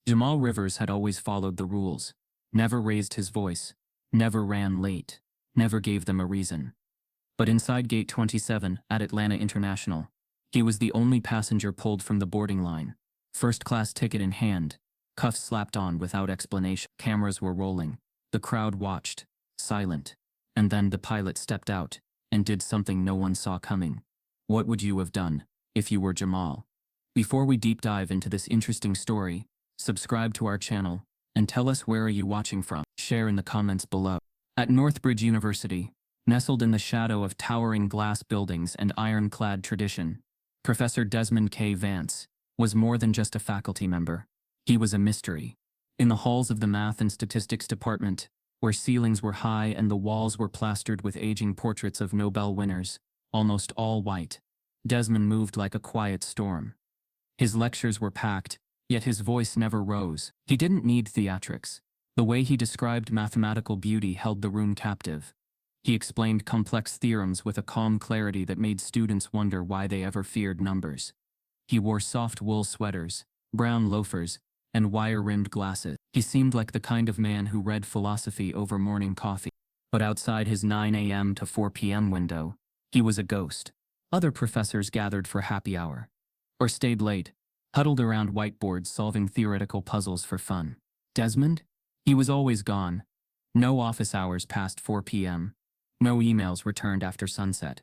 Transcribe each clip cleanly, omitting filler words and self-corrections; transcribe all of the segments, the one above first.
Jamal Rivers had always followed the rules, never raised his voice, never ran late, never gave them a reason. But inside Gate 27 at Atlanta International, he was the only passenger pulled from the boarding line, first-class ticket in hand, cuffs slapped on without explanation. Cameras were rolling. The crowd watched, silent. And then the pilot stepped out and did something no one saw coming. What would you have done if you were Jamal? Before we deep dive into this interesting story, subscribe to our channel and tell us where are you watching from. Share in the comments below. At Northbridge University, nestled in the shadow of towering glass buildings and ironclad tradition, Professor Desmond K. Vance was more than just a faculty member. He was a mystery. In the halls of the Math and Statistics Department, where ceilings were high and the walls were plastered with aging portraits of Nobel winners, almost all white, Desmond moved like a quiet storm. His lectures were packed, yet his voice never rose. He didn't need theatrics. The way he described mathematical beauty held the room captive. He explained complex theorems with a calm clarity that made students wonder why they ever feared numbers. He wore soft wool sweaters, brown loafers, and wire-rimmed glasses. He seemed like the kind of man who read philosophy over morning coffee. But outside his 9 a.m. to 4 p.m. window, he was a ghost. Other professors gathered for happy hour, or stayed late, huddled around whiteboards solving theoretical puzzles for fun. Desmond? He was always gone. No office hours past 4 p.m. No emails returned after sunset.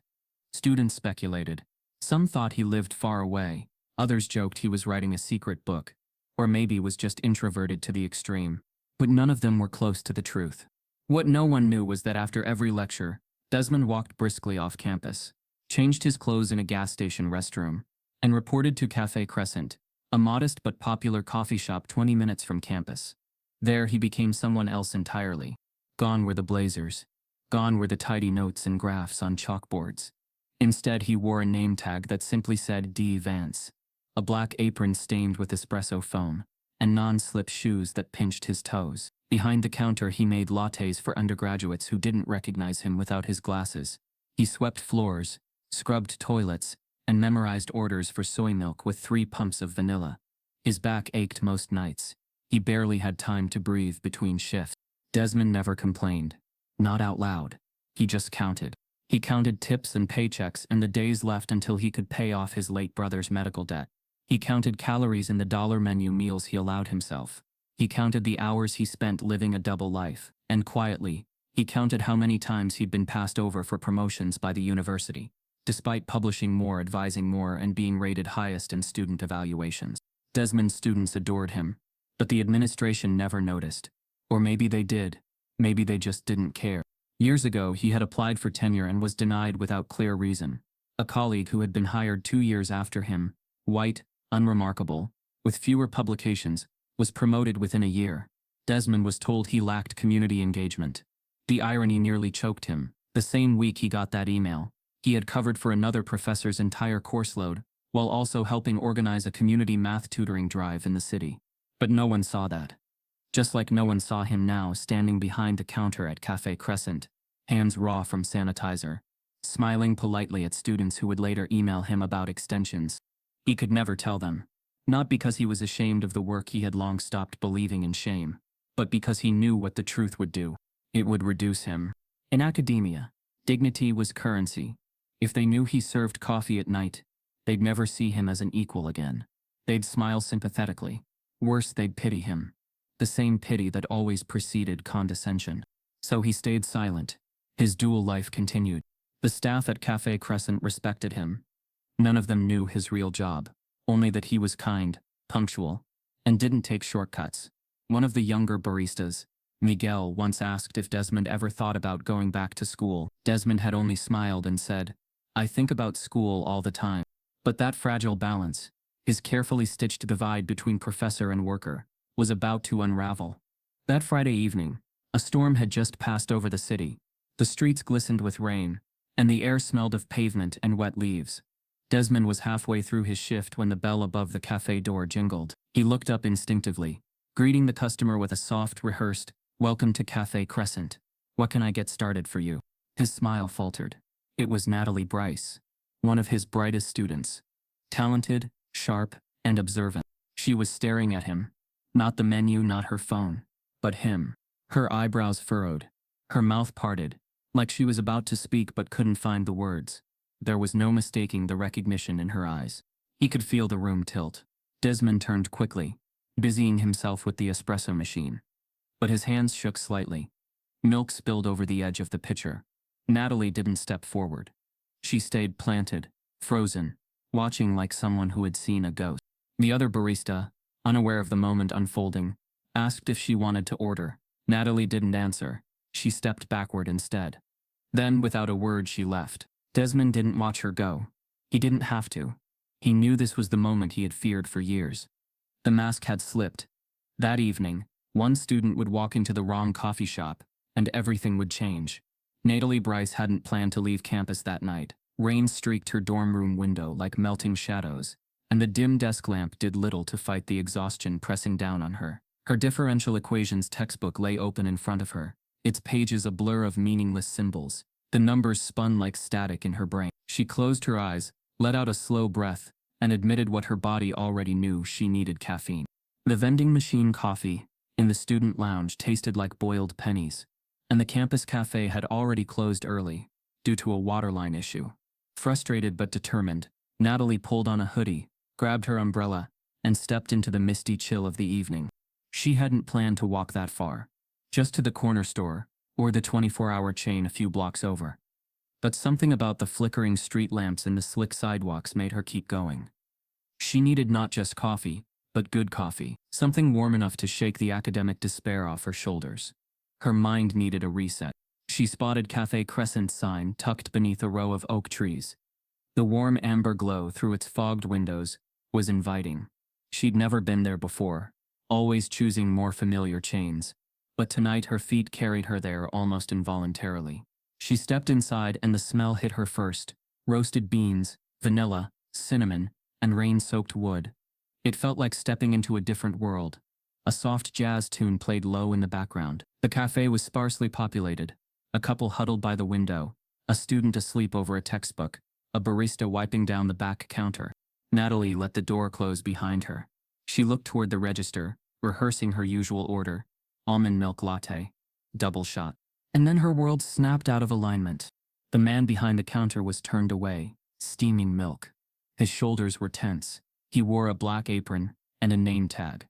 Students speculated. Some thought he lived far away. Others joked he was writing a secret book, or maybe was just introverted to the extreme. But none of them were close to the truth. What no one knew was that after every lecture, Desmond walked briskly off campus, changed his clothes in a gas station restroom, and reported to Café Crescent, a modest but popular coffee shop 20 minutes from campus. There he became someone else entirely. Gone were the blazers. Gone were the tidy notes and graphs on chalkboards. Instead, he wore a name tag that simply said D. Vance, a black apron stained with espresso foam, and non-slip shoes that pinched his toes. Behind the counter, he made lattes for undergraduates who didn't recognize him without his glasses. He swept floors, scrubbed toilets, and memorized orders for soy milk with 3 pumps of vanilla. His back ached most nights. He barely had time to breathe between shifts. Desmond never complained. Not out loud. He just counted. He counted tips and paychecks and the days left until he could pay off his late brother's medical debt. He counted calories in the dollar menu meals he allowed himself. He counted the hours he spent living a double life. And quietly, he counted how many times he'd been passed over for promotions by the university, despite publishing more, advising more, and being rated highest in student evaluations. Desmond's students adored him, but the administration never noticed. Or maybe they did. Maybe they just didn't care. Years ago, he had applied for tenure and was denied without clear reason. A colleague who had been hired 2 years after him, white, unremarkable, with fewer publications, was promoted within a year. Desmond was told he lacked community engagement. The irony nearly choked him. The same week he got that email, he had covered for another professor's entire course load, while also helping organize a community math tutoring drive in the city. But no one saw that. Just like no one saw him now standing behind the counter at Café Crescent, hands raw from sanitizer, smiling politely at students who would later email him about extensions. He could never tell them. Not because he was ashamed of the work he had long stopped believing in shame, but because he knew what the truth would do. It would reduce him. In academia, dignity was currency. If they knew he served coffee at night, they'd never see him as an equal again. They'd smile sympathetically. Worse, they'd pity him. The same pity that always preceded condescension. So he stayed silent. His dual life continued. The staff at Café Crescent respected him. None of them knew his real job, only that he was kind, punctual, and didn't take shortcuts. One of the younger baristas, Miguel, once asked if Desmond ever thought about going back to school. Desmond had only smiled and said, "I think about school all the time." But that fragile balance, his carefully stitched divide between professor and worker, was about to unravel. That Friday evening, a storm had just passed over the city. The streets glistened with rain, and the air smelled of pavement and wet leaves. Desmond was halfway through his shift when the bell above the cafe door jingled. He looked up instinctively, greeting the customer with a soft, rehearsed, "Welcome to Café Crescent. What can I get started for you?" His smile faltered. It was Natalie Bryce, one of his brightest students. Talented, sharp, and observant. She was staring at him, Not the menu, not her phone, but him. Her eyebrows furrowed, her mouth parted, like she was about to speak but couldn't find the words. There was no mistaking the recognition in her eyes. He could feel the room tilt. Desmond turned quickly, busying himself with the espresso machine. But his hands shook slightly. Milk spilled over the edge of the pitcher. Natalie didn't step forward. She stayed planted, frozen, watching like someone who had seen a ghost. The other barista, unaware of the moment unfolding, asked if she wanted to order. Natalie didn't answer. She stepped backward instead. Then, without a word, she left. Desmond didn't watch her go. He didn't have to. He knew this was the moment he had feared for years. The mask had slipped. That evening, one student would walk into the wrong coffee shop, and everything would change. Natalie Bryce hadn't planned to leave campus that night. Rain streaked her dorm room window like melting shadows, and the dim desk lamp did little to fight the exhaustion pressing down on her. Her differential equations textbook lay open in front of her, its pages a blur of meaningless symbols. The numbers spun like static in her brain. She closed her eyes, let out a slow breath, and admitted what her body already knew: she needed caffeine. The vending machine coffee in the student lounge tasted like boiled pennies, and the campus cafe had already closed early, due to a waterline issue. Frustrated but determined, Natalie pulled on a hoodie, grabbed her umbrella, and stepped into the misty chill of the evening. She hadn't planned to walk that far, just to the corner store, or the 24-hour chain a few blocks over. But something about the flickering street lamps and the slick sidewalks made her keep going. She needed not just coffee, but good coffee, something warm enough to shake the academic despair off her shoulders. Her mind needed a reset. She spotted Café Crescent's sign tucked beneath a row of oak trees. The warm amber glow through its fogged windows was inviting. She'd never been there before, always choosing more familiar chains, but tonight her feet carried her there almost involuntarily. She stepped inside and the smell hit her first: roasted beans, vanilla, cinnamon, and rain-soaked wood. It felt like stepping into a different world. A soft jazz tune played low in the background. The cafe was sparsely populated. A couple huddled by the window, a student asleep over a textbook, a barista wiping down the back counter. Natalie let the door close behind her. She looked toward the register, rehearsing her usual order: almond milk latte, double shot. And then her world snapped out of alignment. The man behind the counter was turned away, steaming milk. His shoulders were tense. He wore a black apron and a name tag.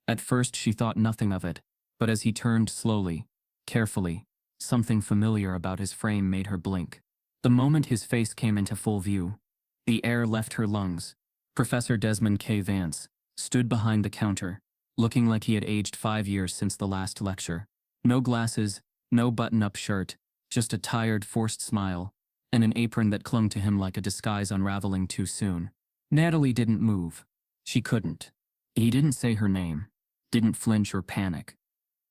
At first she thought nothing of it, but as he turned slowly, carefully, something familiar about his frame made her blink. The moment his face came into full view, the air left her lungs. Professor Desmond K. Vance stood behind the counter, looking like he had aged 5 years since the last lecture. No glasses, no button-up shirt, just a tired, forced smile, and an apron that clung to him like a disguise unraveling too soon. Natalie didn't move. She couldn't. He didn't say her name, didn't flinch or panic.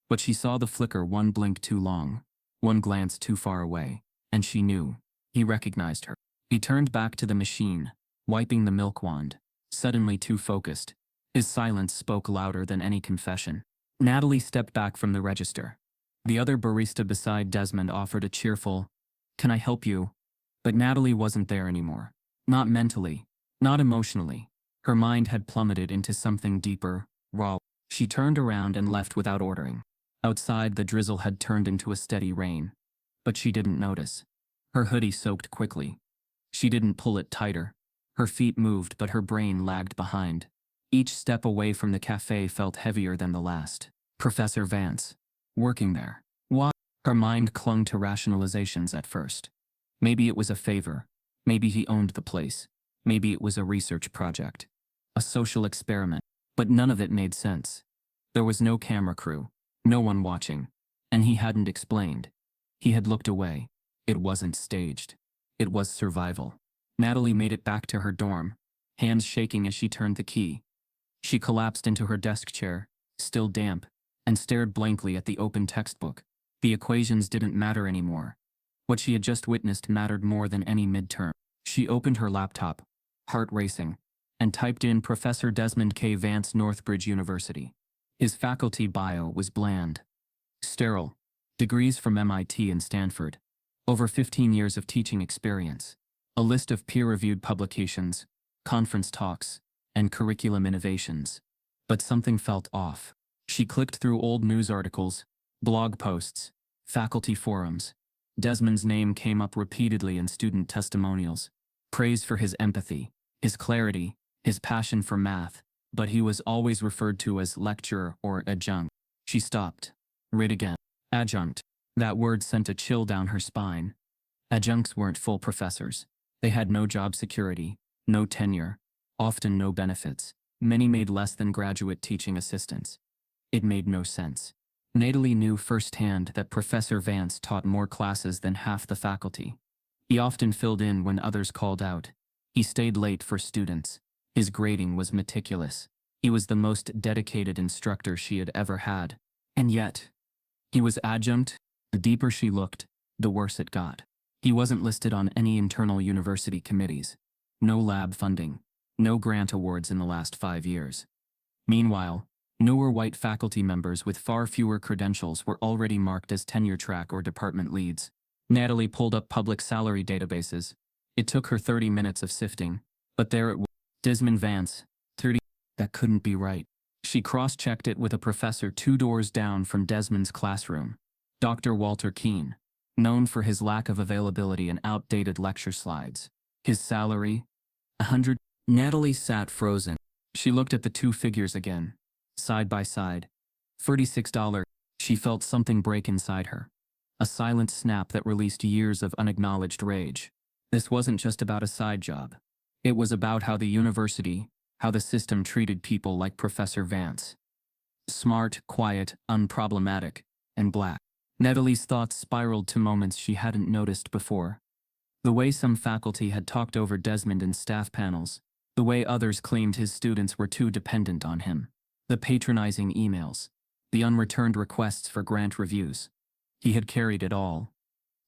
But she saw the flicker: one blink too long, one glance too far away, and she knew. He recognized her. He turned back to the machine, wiping the milk wand, suddenly too focused. His silence spoke louder than any confession. Natalie stepped back from the register. The other barista beside Desmond offered a cheerful, "Can I help you?" But Natalie wasn't there anymore. Not mentally, not emotionally. Her mind had plummeted into something deeper, raw. She turned around and left without ordering. Outside, the drizzle had turned into a steady rain. But she didn't notice. Her hoodie soaked quickly. She didn't pull it tighter. Her feet moved, but her brain lagged behind. Each step away from the cafe felt heavier than the last. Professor Vance. Working there. Why? Her mind clung to rationalizations at first. Maybe it was a favor. Maybe he owned the place. Maybe it was a research project. A social experiment. But none of it made sense. There was no camera crew. No one watching. And he hadn't explained. He had looked away. It wasn't staged. It was survival. Natalie made it back to her dorm, hands shaking as she turned the key. She collapsed into her desk chair, still damp, and stared blankly at the open textbook. The equations didn't matter anymore. What she had just witnessed mattered more than any midterm. She opened her laptop, heart racing, and typed in Professor Desmond K. Vance, Northbridge University. His faculty bio was bland, sterile, degrees from MIT and Stanford, over 15 years of teaching experience, a list of peer-reviewed publications, conference talks, and curriculum innovations. But something felt off. She clicked through old news articles, blog posts, faculty forums. Desmond's name came up repeatedly in student testimonials. Praise for his empathy, his clarity, his passion for math, but he was always referred to as lecturer or adjunct. She stopped. Read again. Adjunct. That word sent a chill down her spine. Adjuncts weren't full professors. They had no job security, no tenure, often no benefits. Many made less than graduate teaching assistants. It made no sense. Natalie knew firsthand that Professor Vance taught more classes than half the faculty. He often filled in when others called out. He stayed late for students. His grading was meticulous. He was the most dedicated instructor she had ever had. And yet, he was adjunct. The deeper she looked, the worse it got. He wasn't listed on any internal university committees. No lab funding. No grant awards in the last 5 years. Meanwhile, newer white faculty members with far fewer credentials were already marked as tenure track or department leads. Natalie pulled up public salary databases. It took her 30 minutes of sifting, but there it was. Desmond Vance, 30. That couldn't be right. She cross-checked it with a professor 2 doors down from Desmond's classroom. Dr. Walter Keene, known for his lack of availability and outdated lecture slides. His salary? 100. Natalie sat frozen. She looked at the 2 figures again, side by side. $36. She felt something break inside her. A silent snap that released years of unacknowledged rage. This wasn't just about a side job. It was about how the university, how the system treated people like Professor Vance. Smart, quiet, unproblematic, and black. Natalie's thoughts spiraled to moments she hadn't noticed before. The way some faculty had talked over Desmond in staff panels. The way others claimed his students were too dependent on him. The patronizing emails. The unreturned requests for grant reviews. He had carried it all.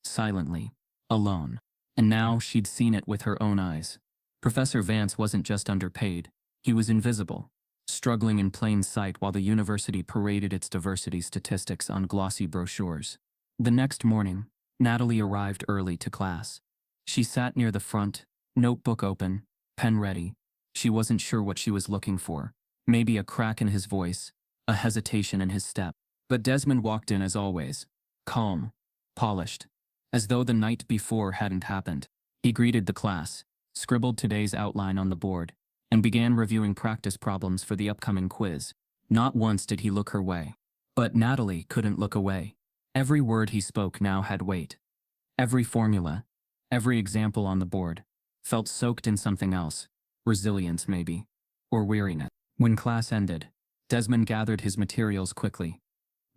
Silently. Alone. And now she'd seen it with her own eyes. Professor Vance wasn't just underpaid. He was invisible. Struggling in plain sight while the university paraded its diversity statistics on glossy brochures. The next morning, Natalie arrived early to class. She sat near the front, notebook open, pen ready. She wasn't sure what she was looking for. Maybe a crack in his voice, a hesitation in his step. But Desmond walked in as always. Calm. Polished. As though the night before hadn't happened. He greeted the class, scribbled today's outline on the board, and began reviewing practice problems for the upcoming quiz. Not once did he look her way. But Natalie couldn't look away. Every word he spoke now had weight. Every formula, every example on the board, felt soaked in something else. Resilience, maybe. Or weariness. When class ended, Desmond gathered his materials quickly.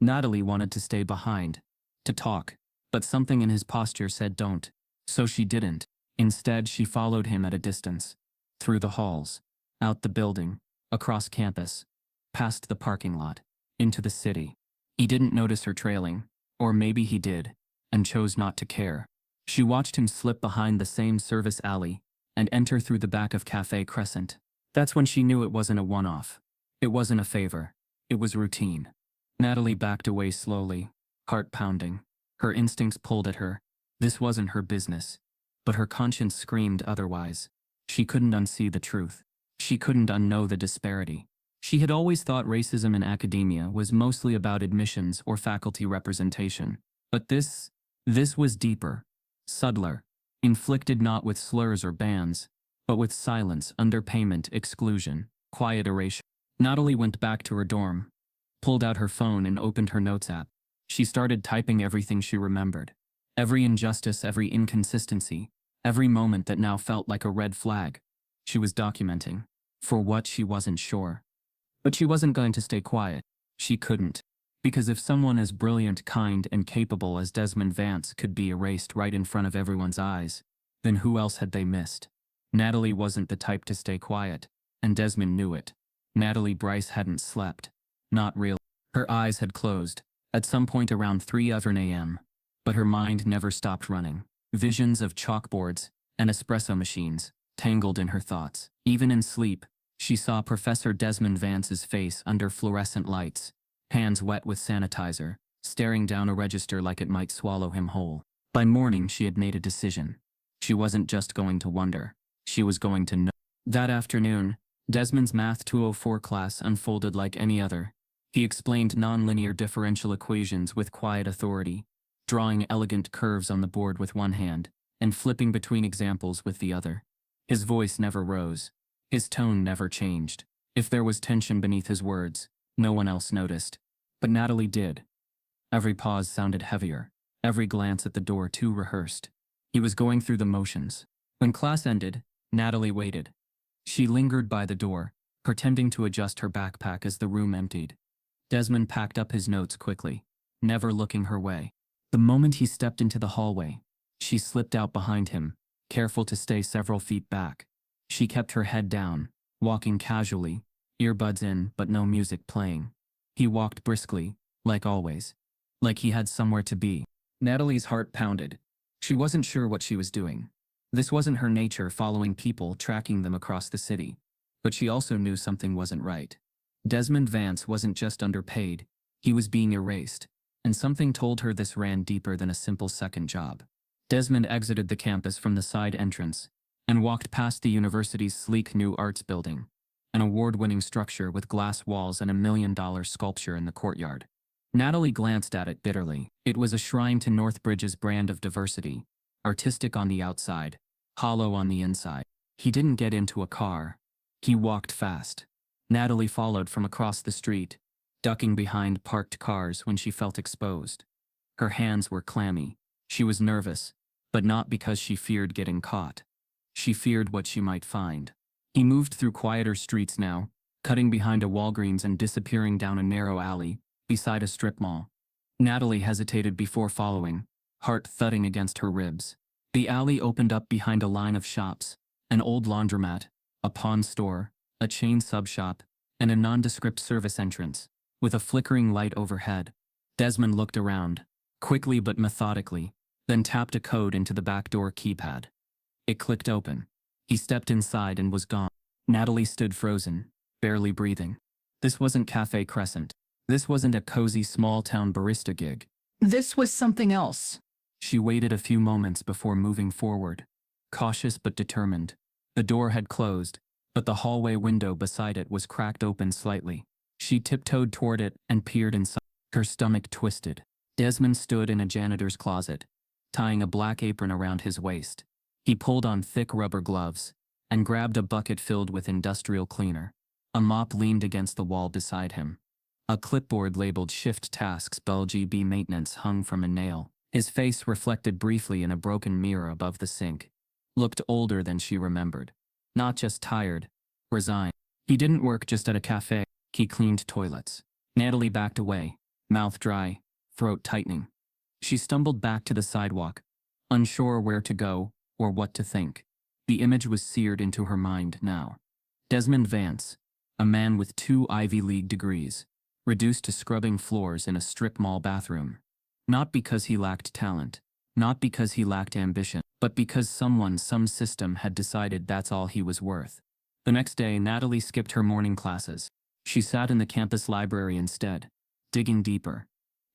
Natalie wanted to stay behind, to talk, but something in his posture said don't. So she didn't. Instead, she followed him at a distance. Through the halls, out the building, across campus, past the parking lot, into the city. He didn't notice her trailing, or maybe he did, and chose not to care. She watched him slip behind the same service alley and enter through the back of Cafe Crescent. That's when she knew it wasn't a one-off. It wasn't a favor. It was routine. Natalie backed away slowly, heart pounding. Her instincts pulled at her. This wasn't her business. But her conscience screamed otherwise. She couldn't unsee the truth. She couldn't unknow the disparity. She had always thought racism in academia was mostly about admissions or faculty representation. But this was deeper, subtler, inflicted not with slurs or bans, but with silence, underpayment, exclusion, quiet erasure. Natalie went back to her dorm, pulled out her phone and opened her notes app. She started typing everything she remembered. Every injustice, every inconsistency, every moment that now felt like a red flag. She was documenting. For what, she wasn't sure. But she wasn't going to stay quiet. She couldn't. Because if someone as brilliant, kind, and capable as Desmond Vance could be erased right in front of everyone's eyes, then who else had they missed? Natalie wasn't the type to stay quiet, and Desmond knew it. Natalie Bryce hadn't slept. Not really. Her eyes had closed, at some point around 3:00 a.m., but her mind never stopped running. Visions of chalkboards and espresso machines tangled in her thoughts. Even in sleep, she saw Professor Desmond Vance's face under fluorescent lights, hands wet with sanitizer, staring down a register like it might swallow him whole. By morning, she had made a decision. She wasn't just going to wonder. She was going to know. That afternoon, Desmond's Math 204 class unfolded like any other. He explained nonlinear differential equations with quiet authority, drawing elegant curves on the board with one hand, and flipping between examples with the other. His voice never rose. His tone never changed. If there was tension beneath his words, no one else noticed. But Natalie did. Every pause sounded heavier, every glance at the door too rehearsed. He was going through the motions. When class ended, Natalie waited. She lingered by the door, pretending to adjust her backpack as the room emptied. Desmond packed up his notes quickly, never looking her way. The moment he stepped into the hallway, she slipped out behind him, careful to stay several feet back. She kept her head down, walking casually, earbuds in but no music playing. He walked briskly, like always, like he had somewhere to be. Natalie's heart pounded. She wasn't sure what she was doing. This wasn't her nature, following people, tracking them across the city. But she also knew something wasn't right. Desmond Vance wasn't just underpaid, he was being erased, and something told her this ran deeper than a simple second job. Desmond exited the campus from the side entrance and walked past the university's sleek new arts building, an award-winning structure with glass walls and $1 million sculpture in the courtyard. Natalie glanced at it bitterly. It was a shrine to Northbridge's brand of diversity, artistic on the outside, hollow on the inside. He didn't get into a car. He walked fast. Natalie followed from across the street, ducking behind parked cars when she felt exposed. Her hands were clammy. She was nervous, but not because she feared getting caught. She feared what she might find. He moved through quieter streets now, cutting behind a Walgreens and disappearing down a narrow alley, beside a strip mall. Natalie hesitated before following, heart thudding against her ribs. The alley opened up behind a line of shops, an old laundromat, a pawn store, a chain sub-shop, and a nondescript service entrance, with a flickering light overhead. Desmond looked around, quickly but methodically, then tapped a code into the back door keypad. It clicked open. He stepped inside and was gone. Natalie stood frozen, barely breathing. This wasn't Cafe Crescent. This wasn't a cozy small-town barista gig. This was something else. She waited a few moments before moving forward, cautious but determined. The door had closed, but the hallway window beside it was cracked open slightly. She tiptoed toward it and peered inside. Her stomach twisted. Desmond stood in a janitor's closet, tying a black apron around his waist. He pulled on thick rubber gloves and grabbed a bucket filled with industrial cleaner. A mop leaned against the wall beside him. A clipboard labeled Shift Tasks BLGB Maintenance hung from a nail. His face, reflected briefly in a broken mirror above the sink, looked older than she remembered. Not just tired, resigned. He didn't work just at a cafe. He cleaned toilets. Natalie backed away, mouth dry, throat tightening. She stumbled back to the sidewalk, unsure where to go or what to think. The image was seared into her mind now. Desmond Vance, a man with 2 Ivy League degrees, reduced to scrubbing floors in a strip mall bathroom. Not because he lacked talent, not because he lacked ambition, but because some system had decided that's all he was worth. The next day, Natalie skipped her morning classes. She sat in the campus library instead, digging deeper.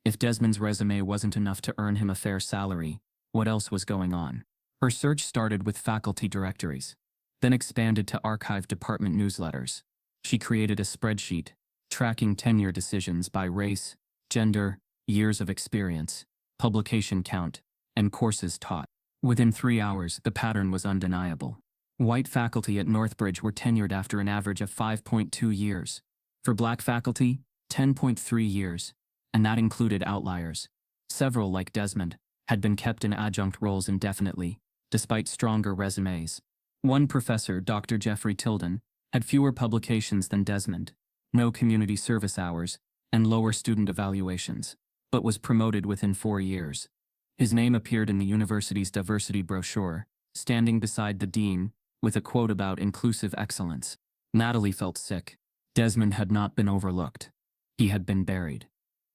If Desmond's resume wasn't enough to earn him a fair salary, what else was going on? Her search started with faculty directories, then expanded to archive department newsletters. She created a spreadsheet, tracking tenure decisions by race, gender, years of experience, publication count, and courses taught. Within 3 hours, the pattern was undeniable. White faculty at Northbridge were tenured after an average of 5.2 years. For black faculty, 10.3 years, and that included outliers. Several, like Desmond, had been kept in adjunct roles indefinitely, despite stronger resumes. One professor, Dr. Jeffrey Tilden, had fewer publications than Desmond, no community service hours, and lower student evaluations, but was promoted within 4 years. His name appeared in the university's diversity brochure, standing beside the dean, with a quote about inclusive excellence. Natalie felt sick. Desmond had not been overlooked. He had been buried.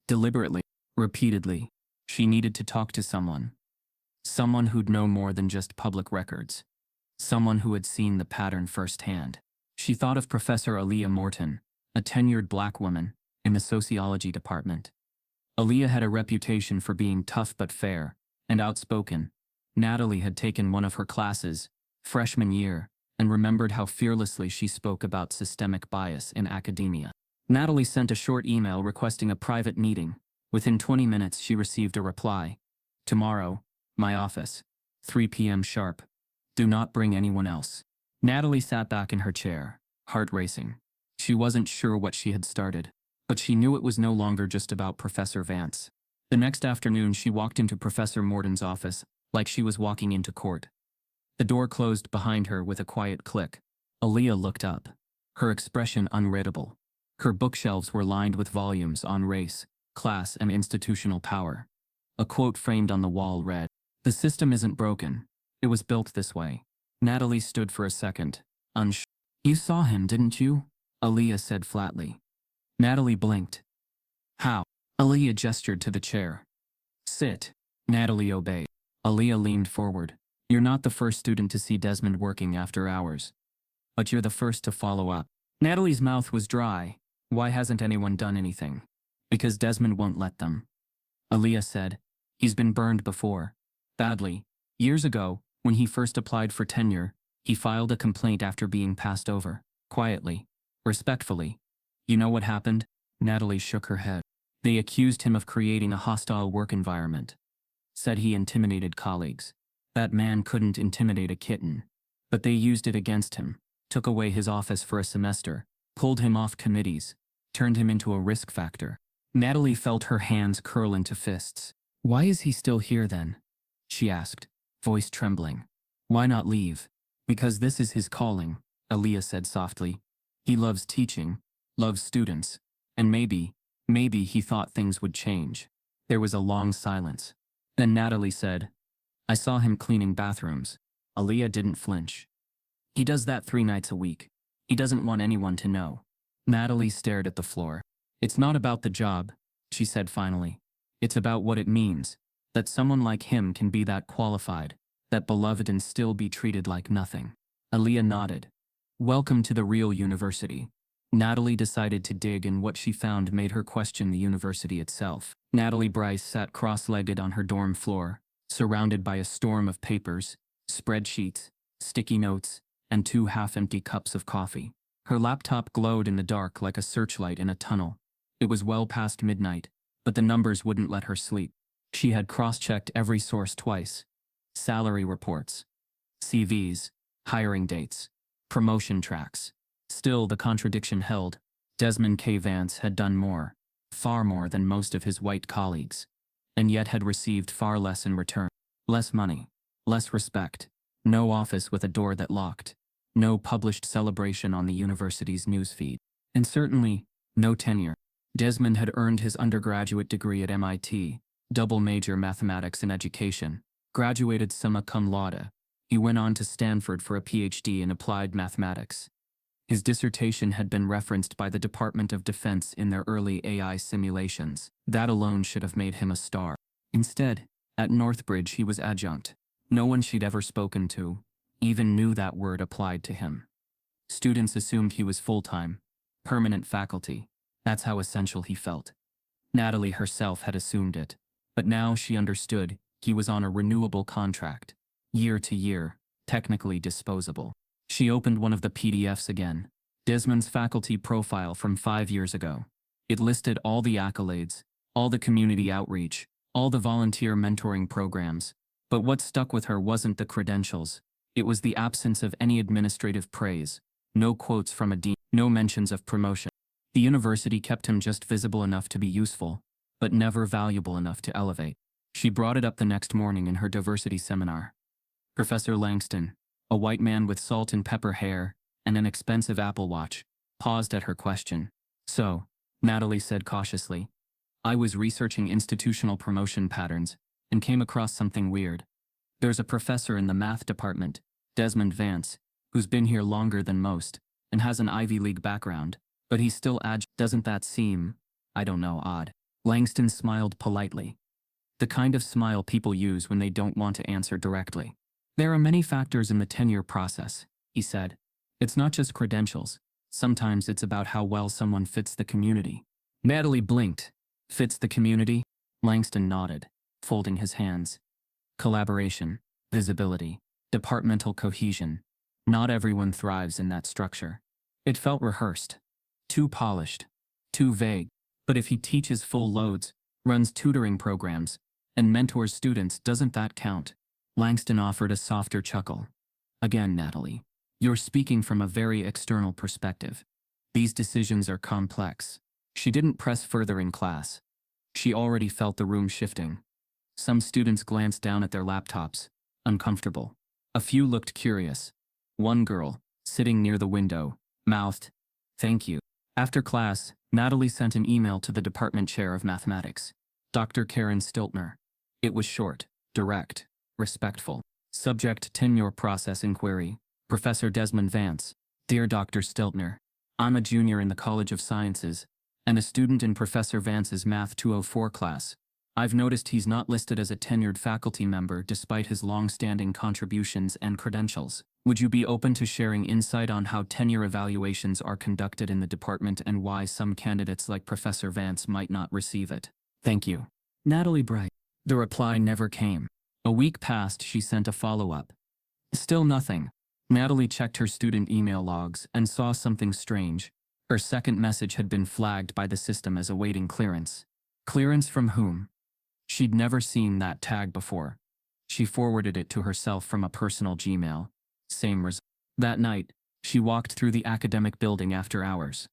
Deliberately, repeatedly. She needed to talk to someone. Someone who'd know more than just public records. Someone who had seen the pattern firsthand. She thought of Professor Aaliyah Morton, a tenured black woman, in the sociology department. Aaliyah had a reputation for being tough but fair, and outspoken. Natalie had taken one of her classes, freshman year, and remembered how fearlessly she spoke about systemic bias in academia. Natalie sent a short email requesting a private meeting. Within 20 minutes, she received a reply. Tomorrow, my office, 3 p.m. sharp. Do not bring anyone else. Natalie sat back in her chair, heart racing. She wasn't sure what she had started, but she knew it was no longer just about Professor Vance. The next afternoon, she walked into Professor Morton's office like she was walking into court. The door closed behind her with a quiet click. Aaliyah looked up, her expression unreadable. Her bookshelves were lined with volumes on race, class, and institutional power. A quote framed on the wall read, "The system isn't broken. It was built this way." Natalie stood for a second, unsure. "You saw him, didn't you?" Aaliyah said flatly. Natalie blinked. "How?" Aaliyah gestured to the chair. "Sit." Natalie obeyed. Aaliyah leaned forward. "You're not the first student to see Desmond working after hours. But you're the first to follow up." Natalie's mouth was dry. "Why hasn't anyone done anything?" "Because Desmond won't let them." Aaliyah said. "He's been burned before. Badly. Years ago, when he first applied for tenure, he filed a complaint after being passed over. Quietly. Respectfully. You know what happened?" Natalie shook her head. "They accused him of creating a hostile work environment. Said he intimidated colleagues. That man couldn't intimidate a kitten. But they used it against him, took away his office for a semester, pulled him off committees, turned him into a risk factor." Natalie felt her hands curl into fists. "Why is he still here then?" she asked, voice trembling. "Why not leave?" "Because this is his calling," Aaliyah said softly. "He loves teaching, loves students, and maybe he thought things would change." There was a long silence. Then Natalie said, "I saw him cleaning bathrooms." Aaliyah didn't flinch. "He does that 3 nights a week. He doesn't want anyone to know." Natalie stared at the floor. "It's not about the job," she said finally. "It's about what it means, that someone like him can be that qualified, that beloved, and still be treated like nothing." Aaliyah nodded. "Welcome to the real university." Natalie decided to dig, and what she found made her question the university itself. Natalie Bryce sat cross-legged on her dorm floor, surrounded by a storm of papers, spreadsheets, sticky notes, and 2 half-empty cups of coffee. Her laptop glowed in the dark like a searchlight in a tunnel. It was well past midnight, but the numbers wouldn't let her sleep. She had cross-checked every source twice. Salary reports, CVs, hiring dates, promotion tracks. Still, the contradiction held. Desmond K. Vance had done more, far more than most of his white colleagues, and yet had received far less in return. Less money, less respect, no office with a door that locked, no published celebration on the university's newsfeed, and certainly no tenure. Desmond had earned his undergraduate degree at MIT, double major mathematics and education, graduated summa cum laude. He went on to Stanford for a PhD in applied mathematics. His dissertation had been referenced by the Department of Defense in their early AI simulations. That alone should have made him a star. Instead, at Northbridge he was adjunct. No one she'd ever spoken to even knew that word applied to him. Students assumed he was full-time, permanent faculty. That's how essential he felt. Natalie herself had assumed it, but now she understood he was on a renewable contract, year to year, technically disposable. She opened one of the PDFs again, Desmond's faculty profile from 5 years ago. It listed all the accolades, all the community outreach, all the volunteer mentoring programs. But what stuck with her wasn't the credentials. It was the absence of any administrative praise, no quotes from a dean, no mentions of promotion. The university kept him just visible enough to be useful, but never valuable enough to elevate. She brought it up the next morning in her diversity seminar. Professor Langston, a white man with salt and pepper hair and an expensive Apple Watch, paused at her question. "So," Natalie said cautiously, "I was researching institutional promotion patterns and came across something weird. There's a professor in the math department, Desmond Vance, who's been here longer than most and has an Ivy League background, but he's still Doesn't that seem, I don't know, odd?" Langston smiled politely. The kind of smile people use when they don't want to answer directly. "There are many factors in the tenure process," he said. "It's not just credentials. Sometimes it's about how well someone fits the community." Natalie blinked. "Fits the community?" Langston nodded, folding his hands. "Collaboration, visibility, departmental cohesion. Not everyone thrives in that structure. It felt rehearsed, too polished, too vague. But if he teaches full loads, runs tutoring programs, and mentors students, doesn't that count? Langston offered a softer chuckle. Again, Natalie, you're speaking from a very external perspective. These decisions are complex. She didn't press further in class. She already felt the room shifting. Some students glanced down at their laptops, uncomfortable. A few looked curious. One girl, sitting near the window, mouthed, "Thank you." After class, Natalie sent an email to the department chair of mathematics, Dr. Karen Stiltner. It was short, direct, respectful. Subject: tenure process inquiry. Professor Desmond Vance. Dear Dr. Stiltner, I'm a junior in the College of Sciences and a student in Professor Vance's Math 204 class. I've noticed he's not listed as a tenured faculty member despite his long-standing contributions and credentials. Would you be open to sharing insight on how tenure evaluations are conducted in the department and why some candidates like Professor Vance might not receive it? Thank you. Natalie Bright. The reply never came. A week passed. She sent a follow-up. Still nothing. Natalie checked her student email logs and saw something strange. Her second message had been flagged by the system as awaiting clearance. Clearance from whom? She'd never seen that tag before. She forwarded it to herself from a personal Gmail. Same result. That night, she walked through the academic building after hours.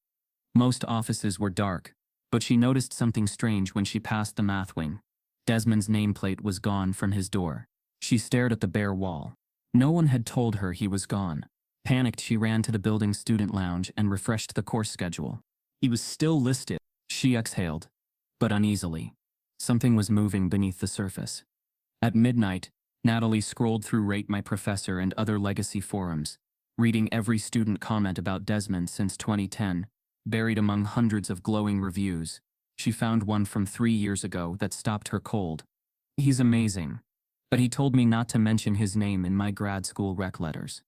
Most offices were dark, but she noticed something strange when she passed the math wing. Desmond's nameplate was gone from his door. She stared at the bare wall. No one had told her he was gone. Panicked, she ran to the building's student lounge and refreshed the course schedule. He was still listed. She exhaled, but uneasily. Something was moving beneath the surface. At midnight, Natalie scrolled through Rate My Professor and other legacy forums, reading every student comment about Desmond since 2010, buried among hundreds of glowing reviews. She found one from 3 years ago that stopped her cold. He's amazing, but he told me not to mention his name in my grad school rec letters.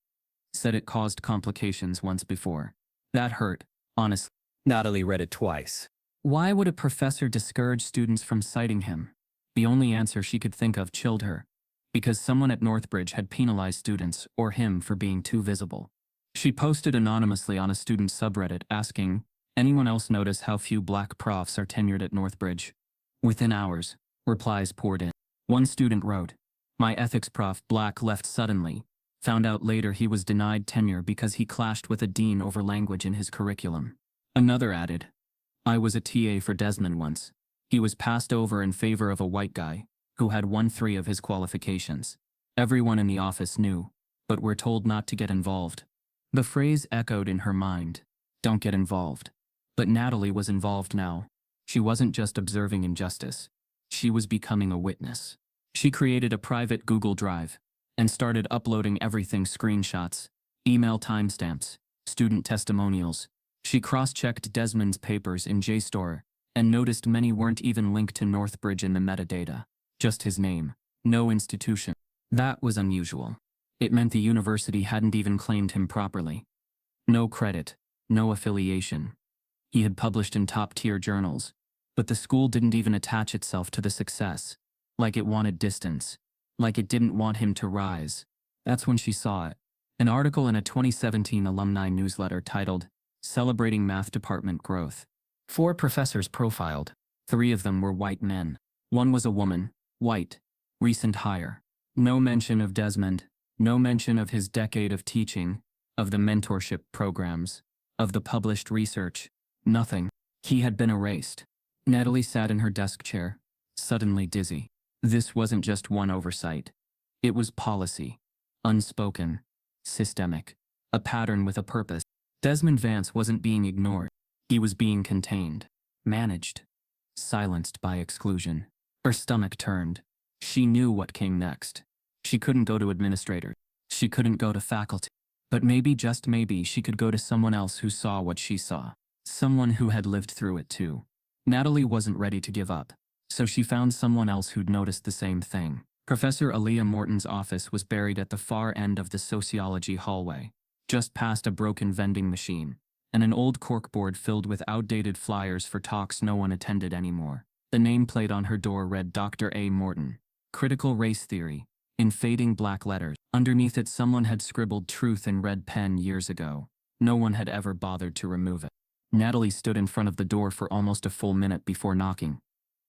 Said it caused complications once before. That hurt, honestly. Natalie read it twice. Why would a professor discourage students from citing him? The only answer she could think of chilled her. Because someone at Northbridge had penalized students or him for being too visible. She posted anonymously on a student subreddit asking, "Anyone else notice how few black profs are tenured at Northbridge?" Within hours, replies poured in. One student wrote, "My ethics prof, black, left suddenly. Found out later he was denied tenure because he clashed with a dean over language in his curriculum." Another added, "I was a TA for Desmond once. He was passed over in favor of a white guy who had won 3 of his qualifications. Everyone in the office knew, but we're told not to get involved." The phrase echoed in her mind, "Don't get involved." But Natalie was involved now. She wasn't just observing injustice. She was becoming a witness. She created a private Google Drive and started uploading everything: screenshots, email timestamps, student testimonials. She cross-checked Desmond's papers in JSTOR and noticed many weren't even linked to Northbridge in the metadata. Just his name, no institution. That was unusual. It meant the university hadn't even claimed him properly. No credit, no affiliation. He had published in top-tier journals, but the school didn't even attach itself to the success, like it wanted distance, like it didn't want him to rise. That's when she saw it. An article in a 2017 alumni newsletter titled, "Celebrating Math Department Growth." 4 professors profiled. 3 of them were white men. One was a woman, white, recent hire. No mention of Desmond, no mention of his decade of teaching, of the mentorship programs, of the published research. Nothing. He had been erased. Natalie sat in her desk chair, suddenly dizzy. This wasn't just one oversight. It was policy. Unspoken. Systemic. A pattern with a purpose. Desmond Vance wasn't being ignored. He was being contained. Managed. Silenced by exclusion. Her stomach turned. She knew what came next. She couldn't go to administrators. She couldn't go to faculty. But maybe, just maybe, she could go to someone else who saw what she saw. Someone who had lived through it too. Natalie wasn't ready to give up, so she found someone else who'd noticed the same thing. Professor Aaliyah Morton's office was buried at the far end of the sociology hallway, just past a broken vending machine, and an old corkboard filled with outdated flyers for talks no one attended anymore. The nameplate on her door read Dr. A. Morton, Critical Race Theory, in fading black letters. Underneath it, someone had scribbled truth in red pen years ago. No one had ever bothered to remove it. Natalie stood in front of the door for almost a full minute before knocking.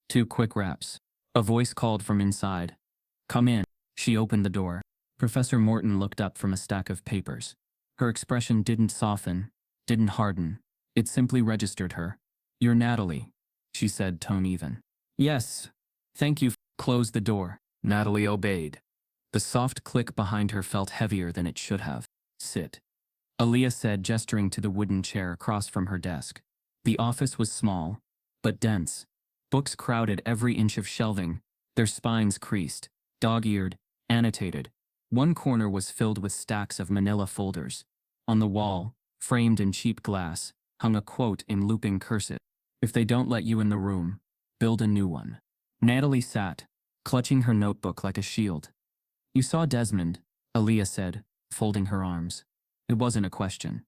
2 quick raps. A voice called from inside. "Come in." She opened the door. Professor Morton looked up from a stack of papers. Her expression didn't soften, didn't harden. It simply registered her. "You're Natalie," she said, tone even. "Yes. Thank you." Closed the door. Natalie obeyed. The soft click behind her felt heavier than it should have. "Sit," Aaliyah said, gesturing to the wooden chair across from her desk. The office was small, but dense. Books crowded every inch of shelving, their spines creased, dog-eared, annotated. One corner was filled with stacks of manila folders. On the wall, framed in cheap glass, hung a quote in looping cursive. "If they don't let you in the room, build a new one." Natalie sat, clutching her notebook like a shield. "You saw Desmond," Aaliyah said, folding her arms. It wasn't a question.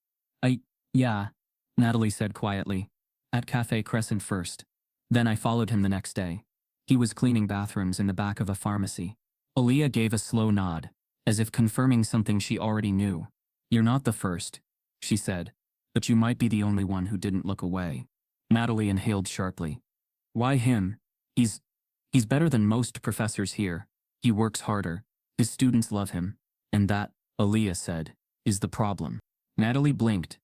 Yeah," Natalie said quietly. "At Café Crescent first. Then I followed him the next day. He was cleaning bathrooms in the back of a pharmacy." Aaliyah gave a slow nod, as if confirming something she already knew. "You're not the first," she said, "but you might be the only one who didn't look away." Natalie inhaled sharply. "Why him? He's better than most professors here. He works harder. His students love him. And that," Aaliyah said, "is the problem." Natalie blinked.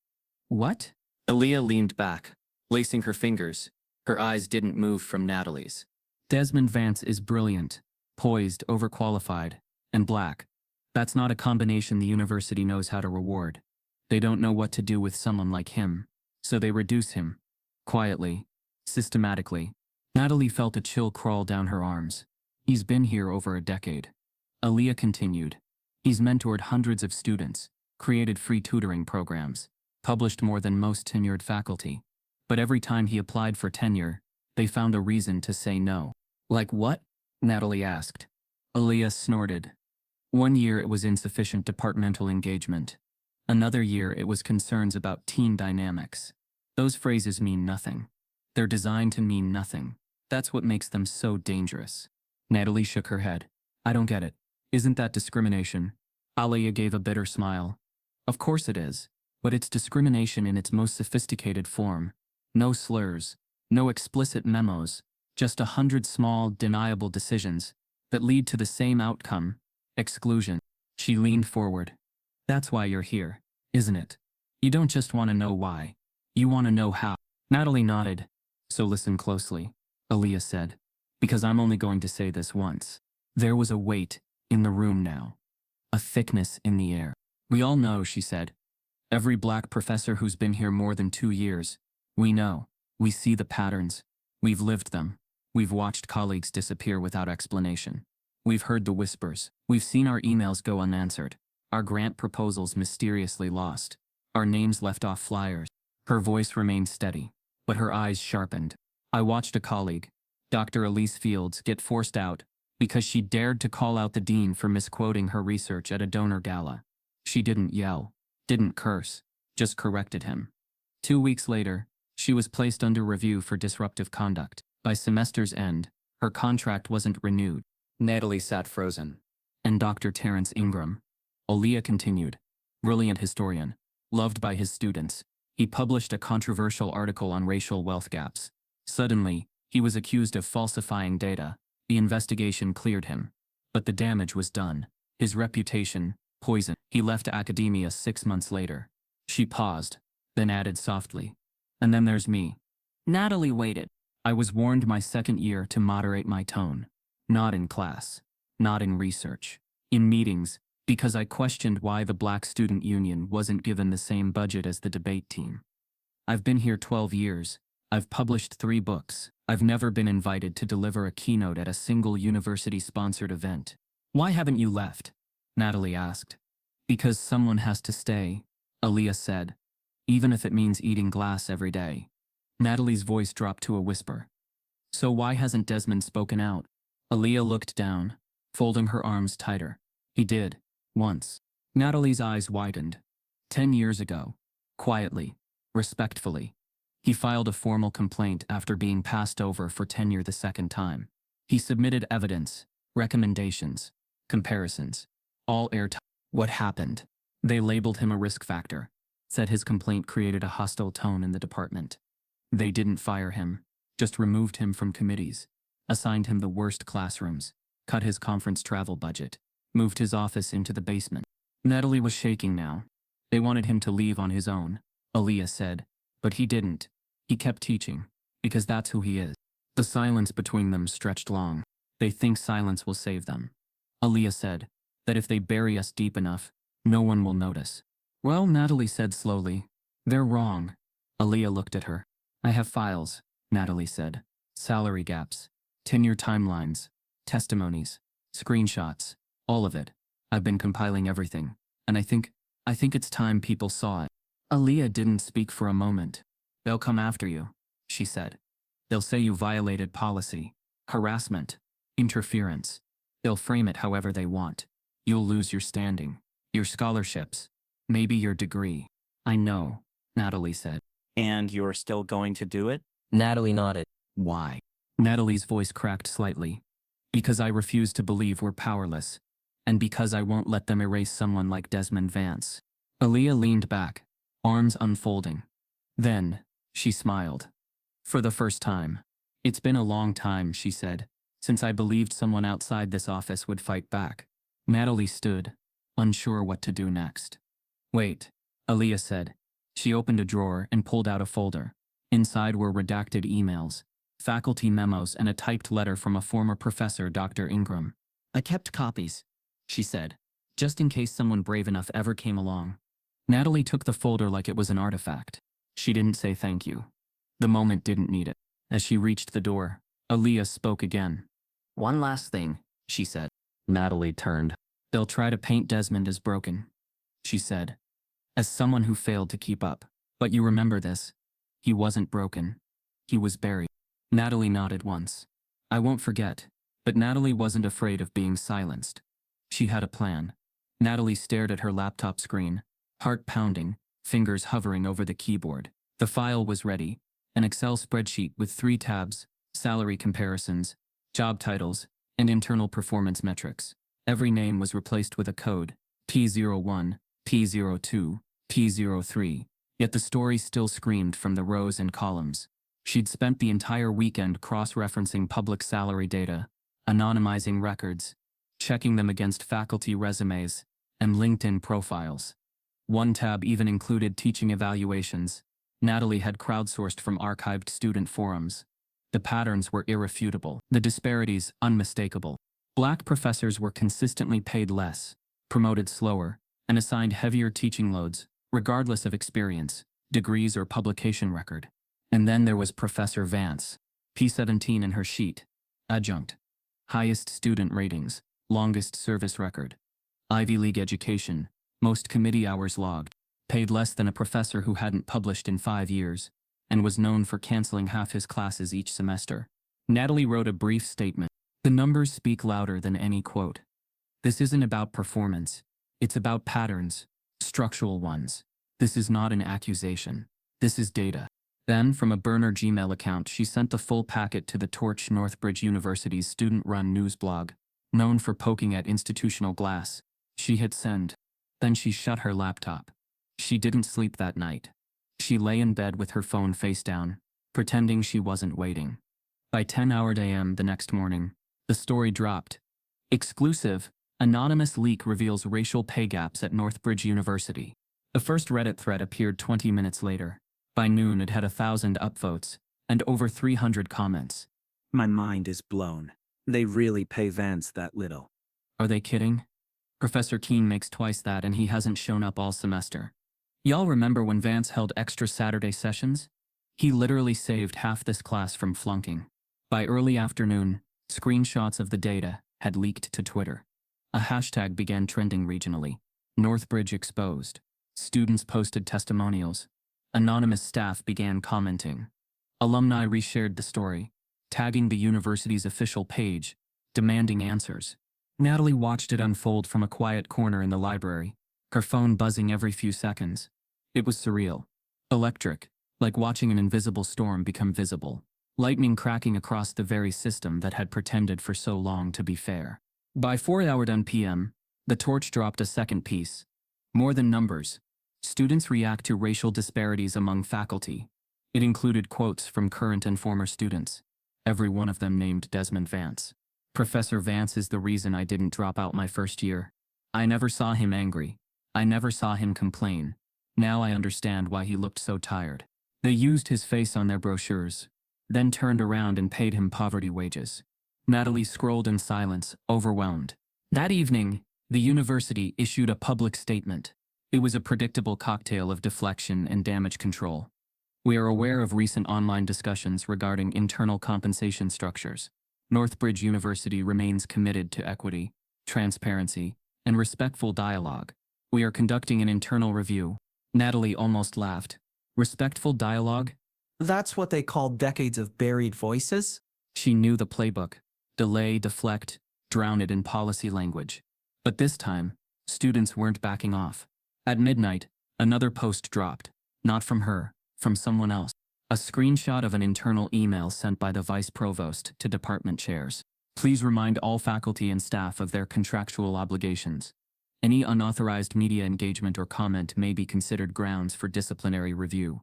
"What?" Aaliyah leaned back, lacing her fingers. Her eyes didn't move from Natalie's. "Desmond Vance is brilliant, poised, overqualified, and black. That's not a combination the university knows how to reward. They don't know what to do with someone like him, so they reduce him. Quietly, systematically." Natalie felt a chill crawl down her arms. "He's been here over a decade." Aaliyah continued. "He's mentored hundreds of students, created free tutoring programs, published more than most tenured faculty. But every time he applied for tenure, they found a reason to say no." "Like what?" Natalie asked. Aaliyah snorted. "One year it was insufficient departmental engagement. Another year it was concerns about team dynamics. Those phrases mean nothing. They're designed to mean nothing. That's what makes them so dangerous." Natalie shook her head. "I don't get it. Isn't that discrimination?" Aaliyah gave a bitter smile. "Of course it is. But it's discrimination in its most sophisticated form. No slurs, no explicit memos, just 100 small, deniable decisions that lead to the same outcome: exclusion." She leaned forward. "That's why you're here, isn't it? You don't just want to know why. You want to know how." Natalie nodded. "So listen closely," Aaliyah said, "because I'm only going to say this once." There was a weight in the room now. A thickness in the air. "We all know," she said. "Every black professor who's been here more than 2 years. We know. We see the patterns. We've lived them. We've watched colleagues disappear without explanation. We've heard the whispers. We've seen our emails go unanswered. Our grant proposals mysteriously lost. Our names left off flyers." Her voice remained steady, but her eyes sharpened. "I watched a colleague, Dr. Elise Fields, get forced out because she dared to call out the dean for misquoting her research at a donor gala. She didn't yell, didn't curse, just corrected him. 2 weeks later, she was placed under review for disruptive conduct. By semester's end, her contract wasn't renewed." Natalie sat frozen. "And Dr. Terrence Ingram," Aaliyah continued, "brilliant historian, loved by his students. He published a controversial article on racial wealth gaps. Suddenly, he was accused of falsifying data. The investigation cleared him. But the damage was done. His reputation, poisoned. He left academia 6 months later." She paused, then added softly, "And then there's me." Natalie waited. "I was warned my second year to moderate my tone. Not in class. Not in research. In meetings, because I questioned why the Black Student Union wasn't given the same budget as the debate team. I've been here 12 years. I've published 3 books. I've never been invited to deliver a keynote at a single university-sponsored event." "Why haven't you left?" Natalie asked. "Because someone has to stay," Aaliyah said, "even if it means eating glass every day." Natalie's voice dropped to a whisper. "So why hasn't Desmond spoken out?" Aaliyah looked down, folding her arms tighter. "He did. Once." Natalie's eyes widened. 10 years ago. Quietly. Respectfully. He filed a formal complaint after being passed over for tenure the second time. He submitted evidence, recommendations. Comparisons. All airtime. What happened? They labeled him a risk factor. Said his complaint created a hostile tone in the department. They didn't fire him, just removed him from committees, assigned him the worst classrooms, cut his conference travel budget, moved his office into the basement. Natalie was shaking now. They wanted him to leave on his own, Aaliyah said, but he didn't. He kept teaching, because that's who he is. The silence between them stretched long. They think silence will save them. Aaliyah said, that if they bury us deep enough, no one will notice. Well, Natalie said slowly, they're wrong. Aaliyah looked at her. I have files, Natalie said. Salary gaps, tenure timelines, testimonies, screenshots, all of it. I've been compiling everything, and I think it's time people saw it. Aaliyah didn't speak for a moment. They'll come after you, she said. They'll say you violated policy, harassment, interference. They'll frame it however they want. You'll lose your standing, your scholarships, maybe your degree. I know, Natalie said. And you're still going to do it? Natalie nodded. Why? Natalie's voice cracked slightly. Because I refuse to believe we're powerless. And because I won't let them erase someone like Desmond Vance. Aaliyah leaned back, arms unfolding. Then, she smiled. For the first time. It's been a long time, she said, since I believed someone outside this office would fight back. Natalie stood, unsure what to do next. Wait, Aaliyah said. She opened a drawer and pulled out a folder. Inside were redacted emails, faculty memos, and a typed letter from a former professor, Dr. Ingram. I kept copies, she said, just in case someone brave enough ever came along. Natalie took the folder like it was an artifact. She didn't say thank you. The moment didn't need it. As she reached the door, Aaliyah spoke again. One last thing, she said. Natalie turned. They'll try to paint Desmond as broken, she said, as someone who failed to keep up. But you remember this. He wasn't broken. He was buried. Natalie nodded once. I won't forget. But Natalie wasn't afraid of being silenced. She had a plan. Natalie stared at her laptop screen, heart pounding, fingers hovering over the keyboard. The file was ready, an Excel spreadsheet with 3 tabs, salary comparisons, job titles, and internal performance metrics. Every name was replaced with a code, P01, P02, P03, yet the story still screamed from the rows and columns. She'd spent the entire weekend cross-referencing public salary data, anonymizing records, checking them against faculty resumes, and LinkedIn profiles. One tab even included teaching evaluations Natalie had crowdsourced from archived student forums. The patterns were irrefutable, the disparities unmistakable. Black professors were consistently paid less, promoted slower, and assigned heavier teaching loads, regardless of experience, degrees, or publication record. And then there was Professor Vance, P17 in her sheet, adjunct, highest student ratings, longest service record, Ivy League education, most committee hours logged, paid less than a professor who hadn't published in 5 years, and was known for canceling half his classes each semester. Natalie wrote a brief statement. The numbers speak louder than any quote. This isn't about performance. It's about patterns, structural ones. This is not an accusation. This is data. Then, from a burner Gmail account, she sent the full packet to the Torch, Northbridge University's student-run news blog, known for poking at institutional glass. She hit send. Then she shut her laptop. She didn't sleep that night. She lay in bed with her phone face down, pretending she wasn't waiting. By 10 a.m. the next morning, the story dropped. Exclusive, anonymous leak reveals racial pay gaps at Northbridge University. The first Reddit thread appeared 20 minutes later. By noon it had 1,000 upvotes, and over 300 comments. My mind is blown. They really pay Vance that little. Are they kidding? Professor Keene makes twice that and he hasn't shown up all semester. Y'all remember when Vance held extra Saturday sessions? He literally saved half this class from flunking. By early afternoon, screenshots of the data had leaked to Twitter. A hashtag began trending regionally. Northbridge exposed. Students posted testimonials. Anonymous staff began commenting. Alumni reshared the story, tagging the university's official page, demanding answers. Natalie watched it unfold from a quiet corner in the library, her phone buzzing every few seconds. It was surreal. Electric, like watching an invisible storm become visible. Lightning cracking across the very system that had pretended for so long to be fair. By 4:10 p.m., the torch dropped a second piece. More than numbers. Students react to racial disparities among faculty. It included quotes from current and former students. Every one of them named Desmond Vance. Professor Vance is the reason I didn't drop out my first year. I never saw him angry. I never saw him complain. Now I understand why he looked so tired. They used his face on their brochures, then turned around and paid him poverty wages. Natalie scrolled in silence, overwhelmed. That evening, the university issued a public statement. It was a predictable cocktail of deflection and damage control. We are aware of recent online discussions regarding internal compensation structures. Northbridge University remains committed to equity, transparency, and respectful dialogue. We are conducting an internal review. Natalie almost laughed. Respectful dialogue? That's what they call decades of buried voices? She knew the playbook. Delay, deflect, drown it in policy language. But this time, students weren't backing off. At midnight, another post dropped. Not from her, from someone else. A screenshot of an internal email sent by the vice provost to department chairs. Please remind all faculty and staff of their contractual obligations. Any unauthorized media engagement or comment may be considered grounds for disciplinary review.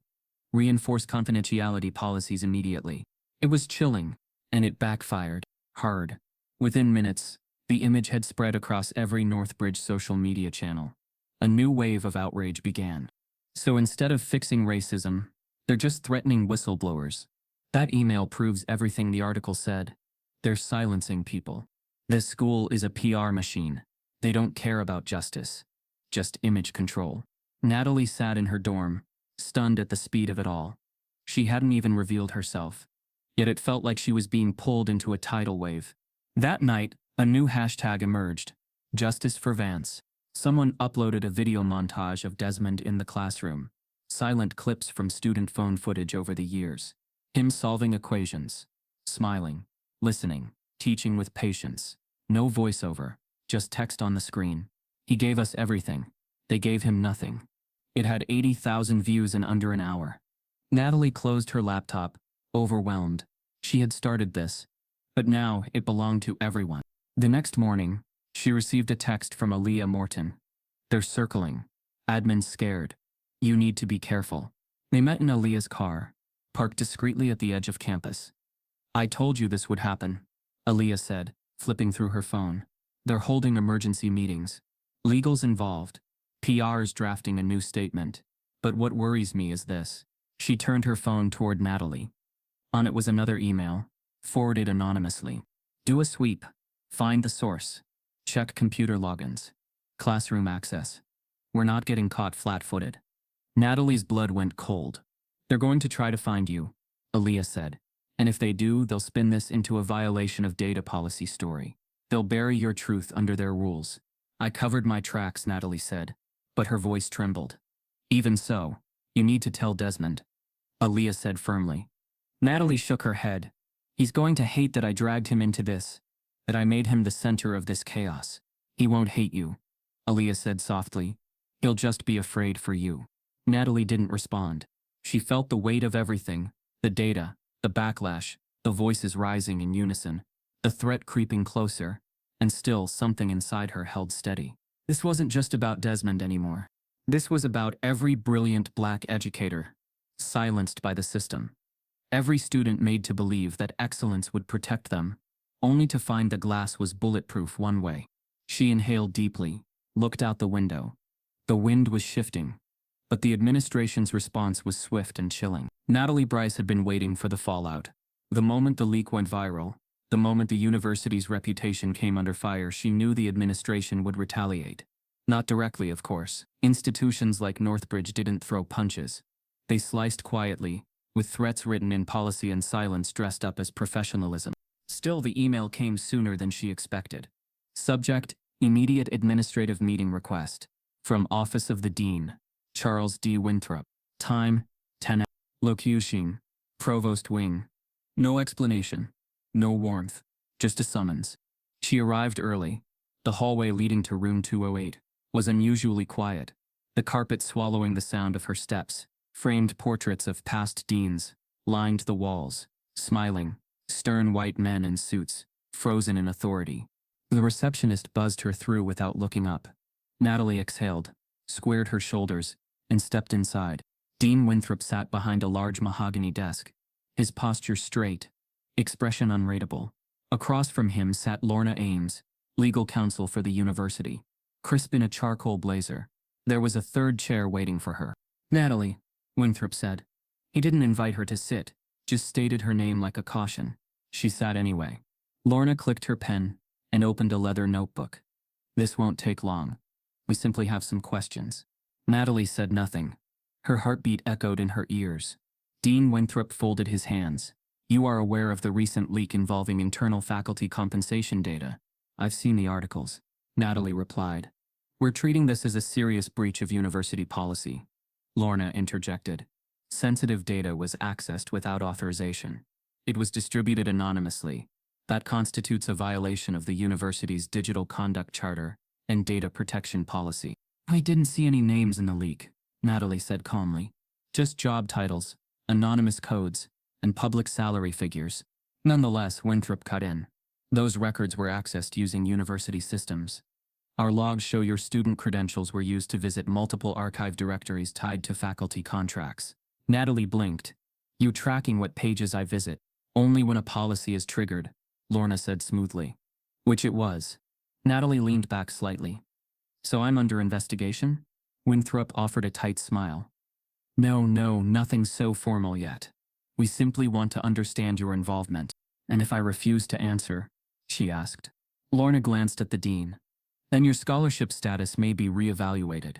Reinforce confidentiality policies immediately. It was chilling, and it backfired. Hard. Within minutes, the image had spread across every Northbridge social media channel. A new wave of outrage began. So instead of fixing racism, they're just threatening whistleblowers. That email proves everything the article said. They're silencing people. This school is a PR machine. They don't care about justice. Just image control. Natalie sat in her dorm, stunned at the speed of it all. She hadn't even revealed herself. Yet it felt like she was being pulled into a tidal wave. That night, a new hashtag emerged. Justice for Vance. Someone uploaded a video montage of Desmond in the classroom. Silent clips from student phone footage over the years. Him solving equations. Smiling. Listening. Teaching with patience. No voiceover. Just text on the screen. He gave us everything. They gave him nothing. It had 80,000 views in under an hour. Natalie closed her laptop, overwhelmed. She had started this, but now it belonged to everyone. The next morning, she received a text from Aaliyah Morton. They're circling. Admin's scared. You need to be careful. They met in Aaliyah's car, parked discreetly at the edge of campus. I told you this would happen, Aaliyah said, flipping through her phone. They're holding emergency meetings. Legal's involved. PR's drafting a new statement. But what worries me is this. She turned her phone toward Natalie. On it was another email, forwarded anonymously. Do a sweep. Find the source. Check computer logins. Classroom access. We're not getting caught flat-footed. Natalie's blood went cold. They're going to try to find you, Aaliyah said. And if they do, they'll spin this into a violation of data policy story. They'll bury your truth under their rules. I covered my tracks, Natalie said, but her voice trembled. Even so, you need to tell Desmond, Aaliyah said firmly. Natalie shook her head. He's going to hate that I dragged him into this, that I made him the center of this chaos. He won't hate you, Aaliyah said softly. He'll just be afraid for you. Natalie didn't respond. She felt the weight of everything, the data, the backlash, the voices rising in unison, the threat creeping closer, and still something inside her held steady. This wasn't just about Desmond anymore. This was about every brilliant black educator, silenced by the system. Every student made to believe that excellence would protect them, only to find the glass was bulletproof one way. She inhaled deeply, looked out the window. The wind was shifting, but the administration's response was swift and chilling. Natalie Bryce had been waiting for the fallout. The moment the leak went viral, the moment the university's reputation came under fire, she knew the administration would retaliate. Not directly, of course. Institutions like Northbridge didn't throw punches. They sliced quietly, with threats written in policy and silence dressed up as professionalism. Still, the email came sooner than she expected. Subject: Immediate Administrative Meeting Request. From Office of the Dean, Charles D. Winthrop. Time: 10 a.m. Locution: Provost Wing. No explanation. No warmth. Just a summons. She arrived early. The hallway leading to room 208 was unusually quiet, the carpet swallowing the sound of her steps. Framed portraits of past deans lined the walls, smiling, stern white men in suits, frozen in authority. The receptionist buzzed her through without looking up. Natalie exhaled, squared her shoulders, and stepped inside. Dean Winthrop sat behind a large mahogany desk, his posture straight, expression unreadable. Across from him sat Lorna Ames, legal counsel for the university, crisp in a charcoal blazer. There was a third chair waiting for her. Natalie, Winthrop said. He didn't invite her to sit, just stated her name like a caution. She sat anyway. Lorna clicked her pen and opened a leather notebook. This won't take long. We simply have some questions. Natalie said nothing. Her heartbeat echoed in her ears. Dean Winthrop folded his hands. You are aware of the recent leak involving internal faculty compensation data. I've seen the articles. Natalie replied. We're treating this as a serious breach of university policy. Lorna interjected. Sensitive data was accessed without authorization. It was distributed anonymously. That constitutes a violation of the university's digital conduct charter and data protection policy. I didn't see any names in the leak, Natalie said calmly. Just job titles, anonymous codes, and public salary figures. Nonetheless, Winthrop cut in. Those records were accessed using university systems. Our logs show your student credentials were used to visit multiple archive directories tied to faculty contracts. Natalie blinked. You tracking what pages I visit, only when a policy is triggered, Lorna said smoothly. Which it was. Natalie leaned back slightly. So I'm under investigation? Winthrop offered a tight smile. No, nothing so formal yet. We simply want to understand your involvement. And if I refuse to answer, she asked. Lorna glanced at the dean. Then your scholarship status may be reevaluated,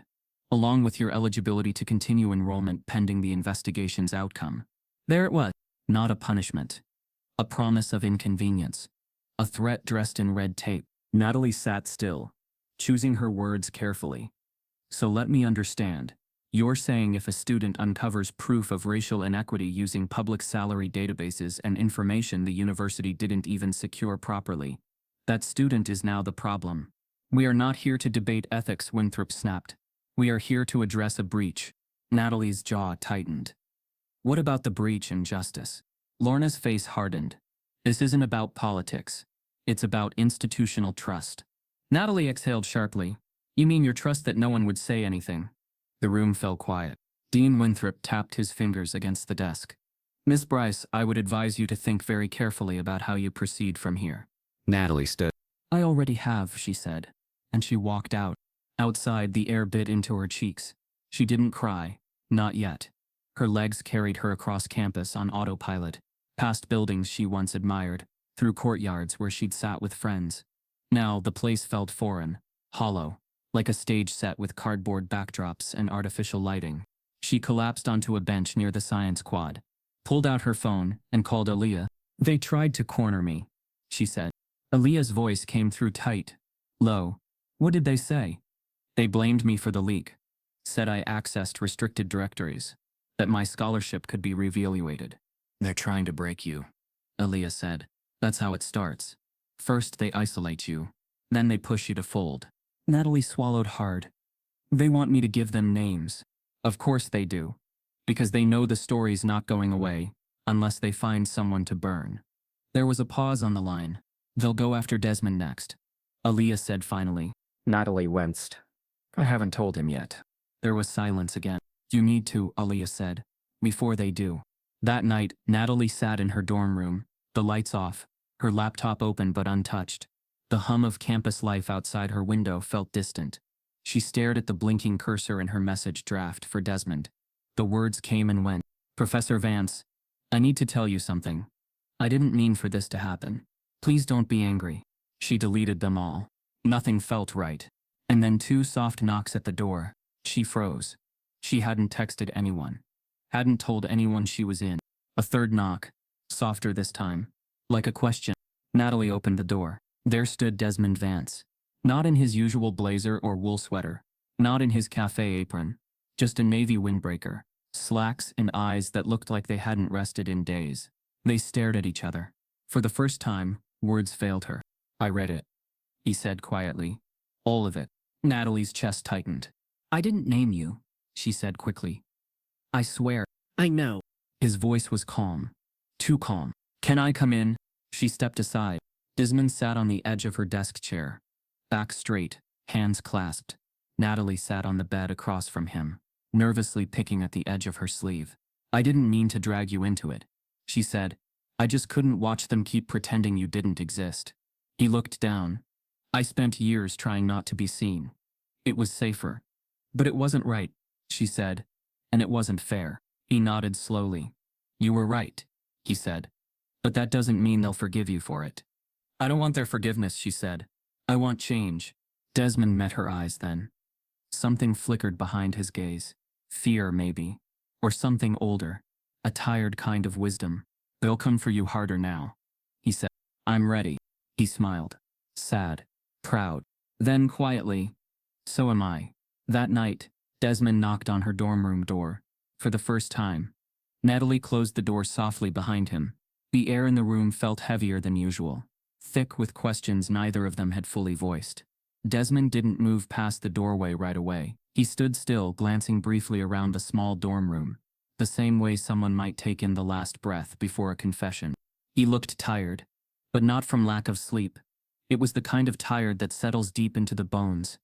along with your eligibility to continue enrollment pending the investigation's outcome. There it was. Not a punishment. A promise of inconvenience. A threat dressed in red tape. Natalie sat still, choosing her words carefully. So let me understand. You're saying if a student uncovers proof of racial inequity using public salary databases and information the university didn't even secure properly, that student is now the problem. We are not here to debate ethics, Winthrop snapped. We are here to address a breach. Natalie's jaw tightened. What about the breach and justice? Lorna's face hardened. This isn't about politics. It's about institutional trust. Natalie exhaled sharply. You mean your trust that no one would say anything? The room fell quiet. Dean Winthrop tapped his fingers against the desk. Miss Bryce, I would advise you to think very carefully about how you proceed from here. Natalie stood. I already have, she said, and she walked out. Outside, the air bit into her cheeks. She didn't cry, not yet. Her legs carried her across campus on autopilot, past buildings she once admired, through courtyards where she'd sat with friends. Now the place felt foreign, hollow, like a stage set with cardboard backdrops and artificial lighting. She collapsed onto a bench near the science quad, pulled out her phone, and called Aaliyah. They tried to corner me, she said. Aaliyah's voice came through tight, low. What did they say? They blamed me for the leak. Said I accessed restricted directories. That my scholarship could be reevaluated. They're trying to break you, Aaliyah said. That's how it starts. First they isolate you, then they push you to fold. Natalie swallowed hard. They want me to give them names. Of course they do. Because they know the story's not going away, unless they find someone to burn. There was a pause on the line. They'll go after Desmond next, Aaliyah said finally. Natalie winced. I haven't told him yet. There was silence again. You need to, Aaliyah said. Before they do. That night, Natalie sat in her dorm room, the lights off, her laptop open but untouched. The hum of campus life outside her window felt distant. She stared at the blinking cursor in her message draft for Desmond. The words came and went. Professor Vance, I need to tell you something. I didn't mean for this to happen. Please don't be angry. She deleted them all. Nothing felt right. And then 2 soft knocks at the door. She froze. She hadn't texted anyone. Hadn't told anyone she was in. A third knock. Softer this time. Like a question. Natalie opened the door. There stood Desmond Vance. Not in his usual blazer or wool sweater. Not in his cafe apron. Just a navy windbreaker. Slacks and eyes that looked like they hadn't rested in days. They stared at each other. For the first time, words failed her. I read it, he said quietly. All of it. Natalie's chest tightened. I didn't name you, she said quickly. I swear. I know. His voice was calm. Too calm. Can I come in? She stepped aside. Desmond sat on the edge of her desk chair, back straight, hands clasped. Natalie sat on the bed across from him, nervously picking at the edge of her sleeve. I didn't mean to drag you into it, she said. I just couldn't watch them keep pretending you didn't exist. He looked down. I spent years trying not to be seen. It was safer. But it wasn't right, she said. And it wasn't fair. He nodded slowly. You were right, he said. But that doesn't mean they'll forgive you for it. I don't want their forgiveness, she said. I want change. Desmond met her eyes then. Something flickered behind his gaze. Fear, maybe. Or something older. A tired kind of wisdom. They'll come for you harder now, he said. I'm ready. He smiled. Sad. Proud. Then quietly, so am I. That night, Desmond knocked on her dorm room door. For the first time. Natalie closed the door softly behind him. The air in the room felt heavier than usual, thick with questions neither of them had fully voiced. Desmond didn't move past the doorway right away. He stood still, glancing briefly around the small dorm room, the same way someone might take in the last breath before a confession. He looked tired, but not from lack of sleep. It was the kind of tired that settles deep into the bones,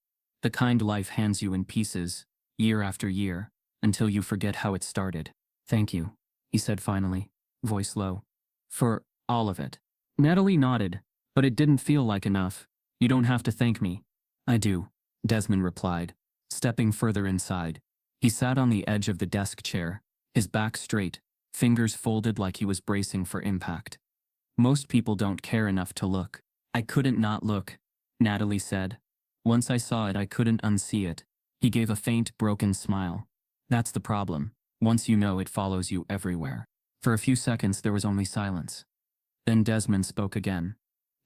the kind life hands you in pieces, year after year, until you forget how it started. Thank you, he said finally, voice low. For all of it. Natalie nodded, but it didn't feel like enough. You don't have to thank me. I do, Desmond replied, stepping further inside. He sat on the edge of the desk chair, his back straight, fingers folded like he was bracing for impact. Most people don't care enough to look. I couldn't not look, Natalie said. Once I saw it, I couldn't unsee it. He gave a faint, broken smile. That's the problem. Once you know, it follows you everywhere. For a few seconds, there was only silence. Then Desmond spoke again,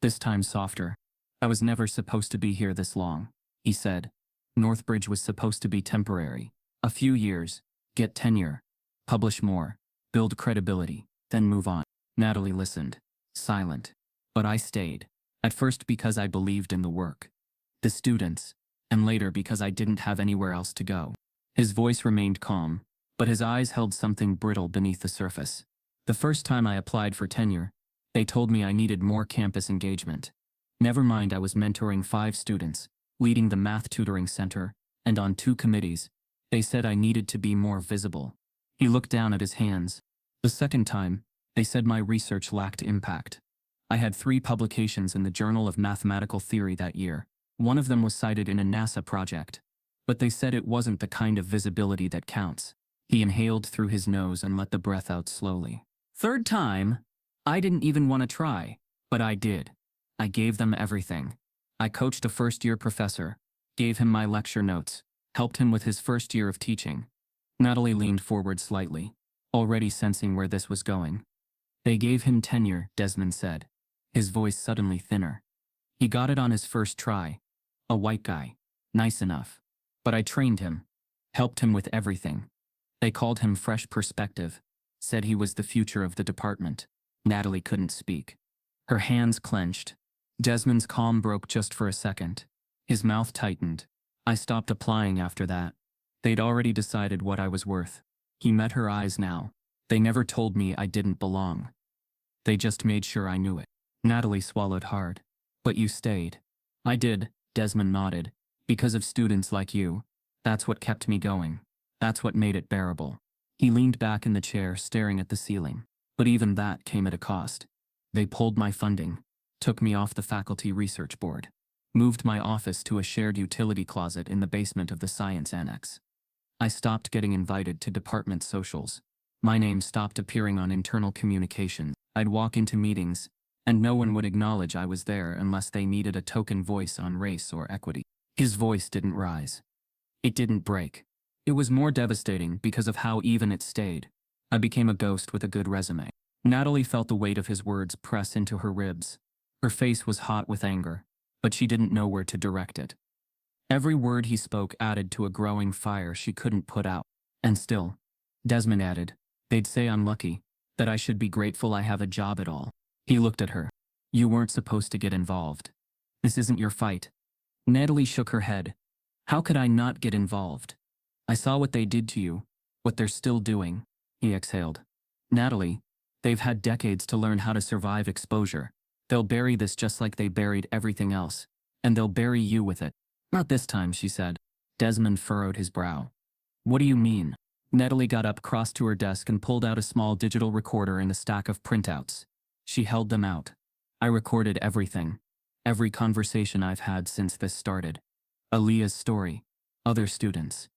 this time softer. I was never supposed to be here this long, he said. Northbridge was supposed to be temporary. A few years, get tenure, publish more, build credibility, then move on. Natalie listened, silent. But I stayed. At first because I believed in the work, the students, and later because I didn't have anywhere else to go. His voice remained calm, but his eyes held something brittle beneath the surface. The first time I applied for tenure, they told me I needed more campus engagement. Never mind, I was mentoring 5 students, leading the math tutoring center, and on 2 committees. They said I needed to be more visible. He looked down at his hands. The second time, they said my research lacked impact. I had 3 publications in the Journal of Mathematical Theory that year. One of them was cited in a NASA project. But they said it wasn't the kind of visibility that counts. He inhaled through his nose and let the breath out slowly. Third time, I didn't even want to try, but I did. I gave them everything. I coached a first-year professor, gave him my lecture notes, helped him with his first year of teaching. Natalie leaned forward slightly, already sensing where this was going. They gave him tenure, Desmond said, his voice suddenly thinner. He got it on his first try. A white guy. Nice enough. But I trained him, helped him with everything. They called him Fresh Perspective, said he was the future of the department. Natalie couldn't speak. Her hands clenched. Desmond's calm broke just for a second. His mouth tightened. I stopped applying after that. They'd already decided what I was worth. He met her eyes now. They never told me I didn't belong. They just made sure I knew it. Natalie swallowed hard. But you stayed. I did, Desmond nodded. Because of students like you. That's what kept me going. That's what made it bearable. He leaned back in the chair, staring at the ceiling. But even that came at a cost. They pulled my funding, took me off the faculty research board, moved my office to a shared utility closet in the basement of the science annex. I stopped getting invited to department socials. My name stopped appearing on internal communications. I'd walk into meetings, and no one would acknowledge I was there unless they needed a token voice on race or equity. His voice didn't rise. It didn't break. It was more devastating because of how even it stayed. I became a ghost with a good resume. Natalie felt the weight of his words press into her ribs. Her face was hot with anger, but she didn't know where to direct it. Every word he spoke added to a growing fire she couldn't put out. And still, Desmond added, they'd say I'm lucky, that I should be grateful I have a job at all. He looked at her. You weren't supposed to get involved. This isn't your fight. Natalie shook her head. How could I not get involved? I saw what they did to you, what they're still doing. He exhaled. Natalie, they've had decades to learn how to survive exposure. They'll bury this just like they buried everything else. And they'll bury you with it. Not this time, she said. Desmond furrowed his brow. What do you mean? Natalie got up, crossed to her desk, and pulled out a small digital recorder and a stack of printouts. She held them out. I recorded everything. Every conversation I've had since this started. Aaliyah's story. Other students.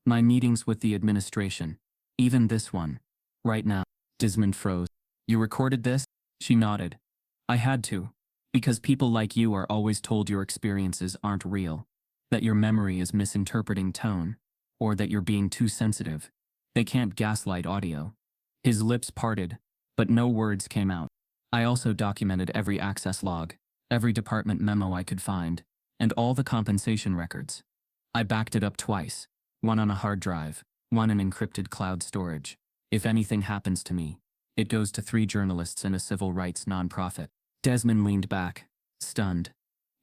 My meetings with the administration. Even this one. Right now. Desmond froze. You recorded this? She nodded. I had to. Because people like you are always told your experiences aren't real. That your memory is misinterpreting tone. Or that you're being too sensitive. They can't gaslight audio. His lips parted, but no words came out. I also documented every access log, every department memo I could find, and all the compensation records. I backed it up twice, one on a hard drive, one in encrypted cloud storage. If anything happens to me, it goes to 3 journalists and a civil rights nonprofit. Desmond leaned back, stunned.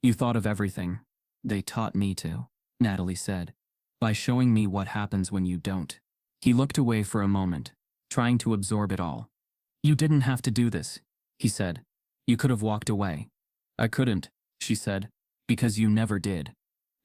You thought of everything. They taught me to, Natalie said. By showing me what happens when you don't. He looked away for a moment, trying to absorb it all. You didn't have to do this, he said. You could have walked away. I couldn't, she said, because you never did.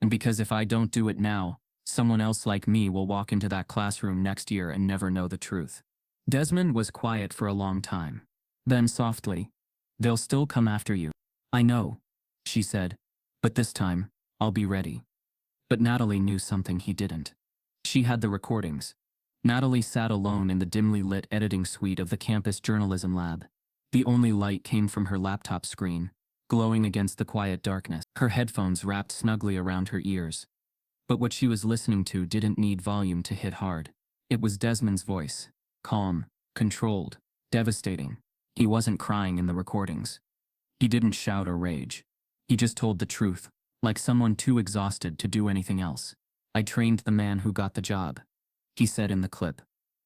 And because if I don't do it now, someone else like me will walk into that classroom next year and never know the truth. Desmond was quiet for a long time. Then softly, they'll still come after you. I know, she said, but this time, I'll be ready. But Natalie knew something he didn't. She had the recordings. Natalie sat alone in the dimly lit editing suite of the campus journalism lab. The only light came from her laptop screen, glowing against the quiet darkness, her headphones wrapped snugly around her ears. But what she was listening to didn't need volume to hit hard. It was Desmond's voice, calm, controlled, devastating. He wasn't crying in the recordings. He didn't shout or rage. He just told the truth, like someone too exhausted to do anything else. I trained the man who got the job, he said in the clip.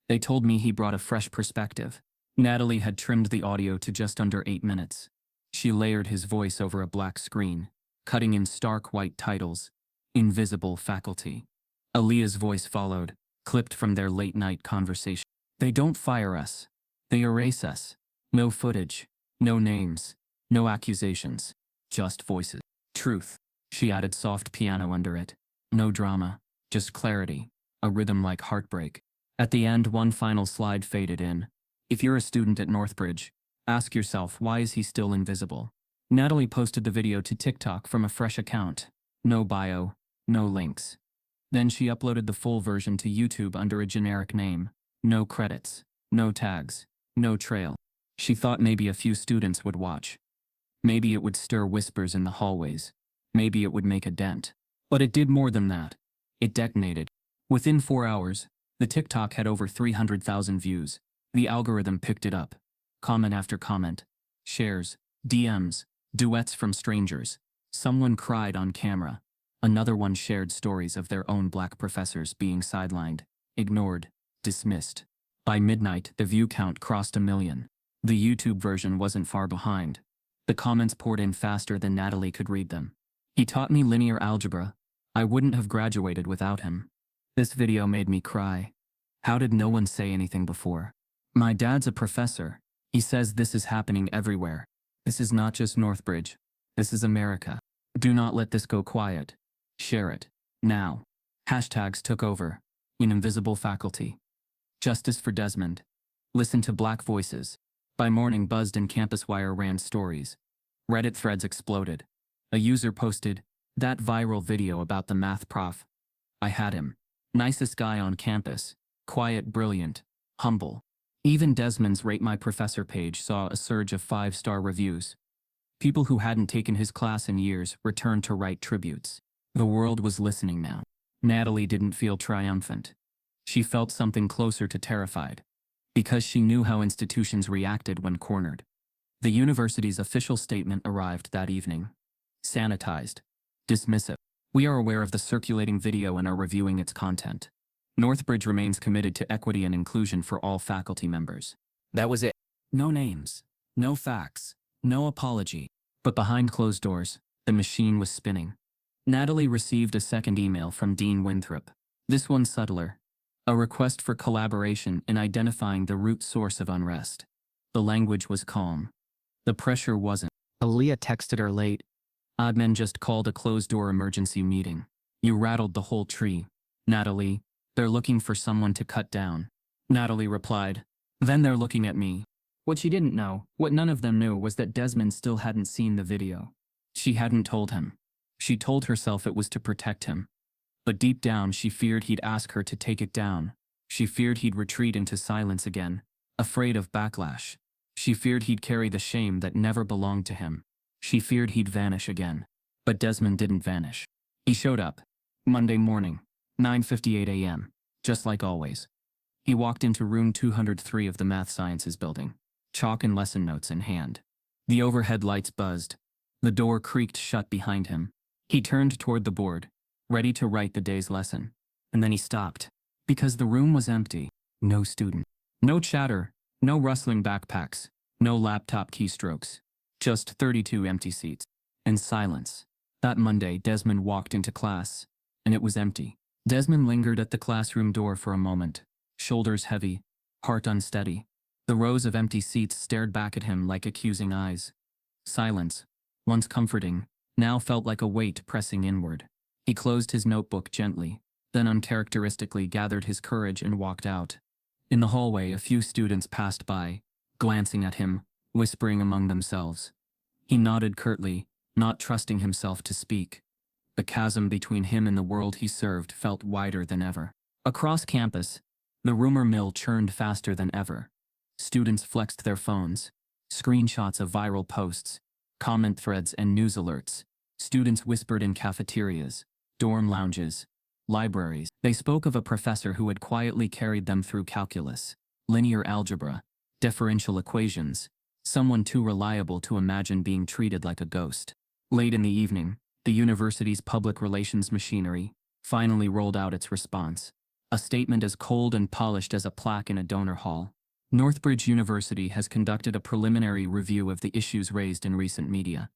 They told me he brought a fresh perspective. Natalie had trimmed the audio to just under 8 minutes. She layered his voice over a black screen, cutting in stark white titles, Invisible Faculty. Aaliyah's voice followed, clipped from their late-night conversation. They don't fire us. They erase us. No footage, no names, no accusations, just voices. Truth, she added soft piano under it. No drama, just clarity, a rhythm like heartbreak. At the end, one final slide faded in. If you're a student at Northbridge, ask yourself, why is he still invisible? Natalie posted the video to TikTok from a fresh account. No bio, no links. Then she uploaded the full version to YouTube under a generic name. No credits, no tags, no trail. She thought maybe a few students would watch. Maybe it would stir whispers in the hallways. Maybe it would make a dent. But it did more than that. It detonated. Within 4 hours, the TikTok had over 300,000 views. The algorithm picked it up. Comment after comment. Shares, DMs, duets from strangers. Someone cried on camera. Another one shared stories of their own black professors being sidelined, ignored, dismissed. By midnight, the view count crossed 1 million. The YouTube version wasn't far behind. The comments poured in faster than Natalie could read them. He taught me linear algebra. I wouldn't have graduated without him. This video made me cry. How did no one say anything before? My dad's a professor. He says this is happening everywhere. This is not just Northbridge. This is America. Do not let this go quiet. Share it. Now. Hashtags took over. In Invisible Faculty. Justice for Desmond. Listen to Black Voices. By morning, Buzzed and CampusWire ran stories. Reddit threads exploded. A user posted, that viral video about the math prof. I had him. Nicest guy on campus. Quiet, brilliant, humble. Even Desmond's Rate My Professor page saw a surge of 5-star reviews. People who hadn't taken his class in years returned to write tributes. The world was listening now. Natalie didn't feel triumphant. She felt something closer to terrified. Because she knew how institutions reacted when cornered. The university's official statement arrived that evening. Sanitized. Dismissive. We are aware of the circulating video and are reviewing its content. Northbridge remains committed to equity and inclusion for all faculty members. That was it. No names. No facts. No apology. But behind closed doors, the machine was spinning. Natalie received a second email from Dean Winthrop. This one subtler. A request for collaboration in identifying the root source of unrest. The language was calm. The pressure wasn't. Aaliyah texted her late. Admin just called a closed-door emergency meeting. You rattled the whole tree. Natalie, they're looking for someone to cut down. Natalie replied. Then they're looking at me. What she didn't know, what none of them knew, was that Desmond still hadn't seen the video. She hadn't told him. She told herself it was to protect him. But deep down she feared he'd ask her to take it down. She feared he'd retreat into silence again, afraid of backlash. She feared he'd carry the shame that never belonged to him. She feared he'd vanish again. But Desmond didn't vanish. He showed up. Monday morning, 9:58 a.m., just like always. He walked into room 203 of the Math Sciences building, chalk and lesson notes in hand. The overhead lights buzzed. The door creaked shut behind him. He turned toward the board, ready to write the day's lesson. And then he stopped, because the room was empty. No student. No chatter, no rustling backpacks, no laptop keystrokes. Just 32 empty seats. And silence. That Monday, Desmond walked into class, and it was empty. Desmond lingered at the classroom door for a moment, shoulders heavy, heart unsteady. The rows of empty seats stared back at him like accusing eyes. Silence, once comforting, now felt like a weight pressing inward. He closed his notebook gently, then uncharacteristically gathered his courage and walked out. In the hallway, a few students passed by, glancing at him, whispering among themselves. He nodded curtly, not trusting himself to speak. The chasm between him and the world he served felt wider than ever. Across campus, the rumor mill churned faster than ever. Students flexed their phones, screenshots of viral posts, comment threads and news alerts. Students whispered in cafeterias, dorm lounges, libraries. They spoke of a professor who had quietly carried them through calculus, linear algebra, differential equations, someone too reliable to imagine being treated like a ghost. Late in the evening, the university's public relations machinery finally rolled out its response. A statement as cold and polished as a plaque in a donor hall. Northbridge University has conducted a preliminary review of the issues raised in recent media.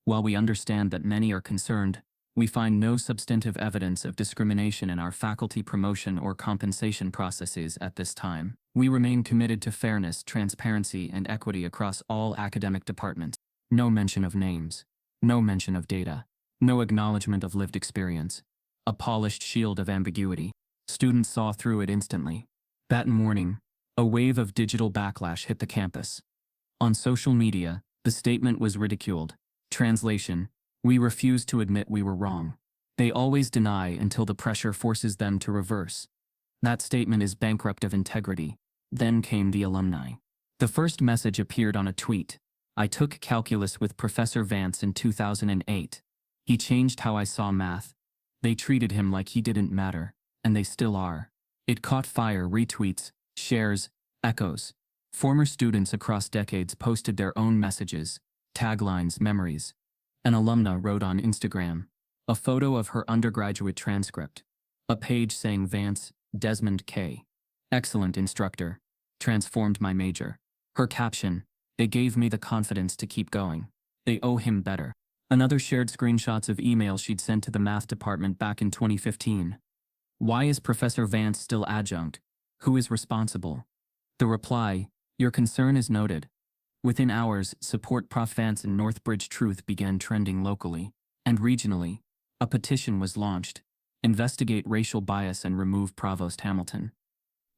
While we understand that many are concerned, we find no substantive evidence of discrimination in our faculty promotion or compensation processes at this time. We remain committed to fairness, transparency, and equity across all academic departments. No mention of names. No mention of data. No acknowledgement of lived experience. A polished shield of ambiguity. Students saw through it instantly. That morning, a wave of digital backlash hit the campus. On social media, the statement was ridiculed. Translation: we refuse to admit we were wrong. They always deny until the pressure forces them to reverse. That statement is bankrupt of integrity. Then came the alumni. The first message appeared on a tweet. I took calculus with Professor Vance in 2008. He changed how I saw math. They treated him like he didn't matter, and they still are. It caught fire, retweets, shares, echoes. Former students across decades posted their own messages, taglines, memories. An alumna wrote on Instagram, a photo of her undergraduate transcript. A page saying Vance, Desmond K. Excellent instructor. Transformed my major. Her caption, it gave me the confidence to keep going. They owe him better. Another shared screenshots of emails she'd sent to the math department back in 2015. Why is Professor Vance still adjunct? Who is responsible? The reply, your concern is noted. Within hours, support Prof Vance and Northbridge Truth began trending locally and regionally. A petition was launched. Investigate racial bias and remove Provost Hamilton.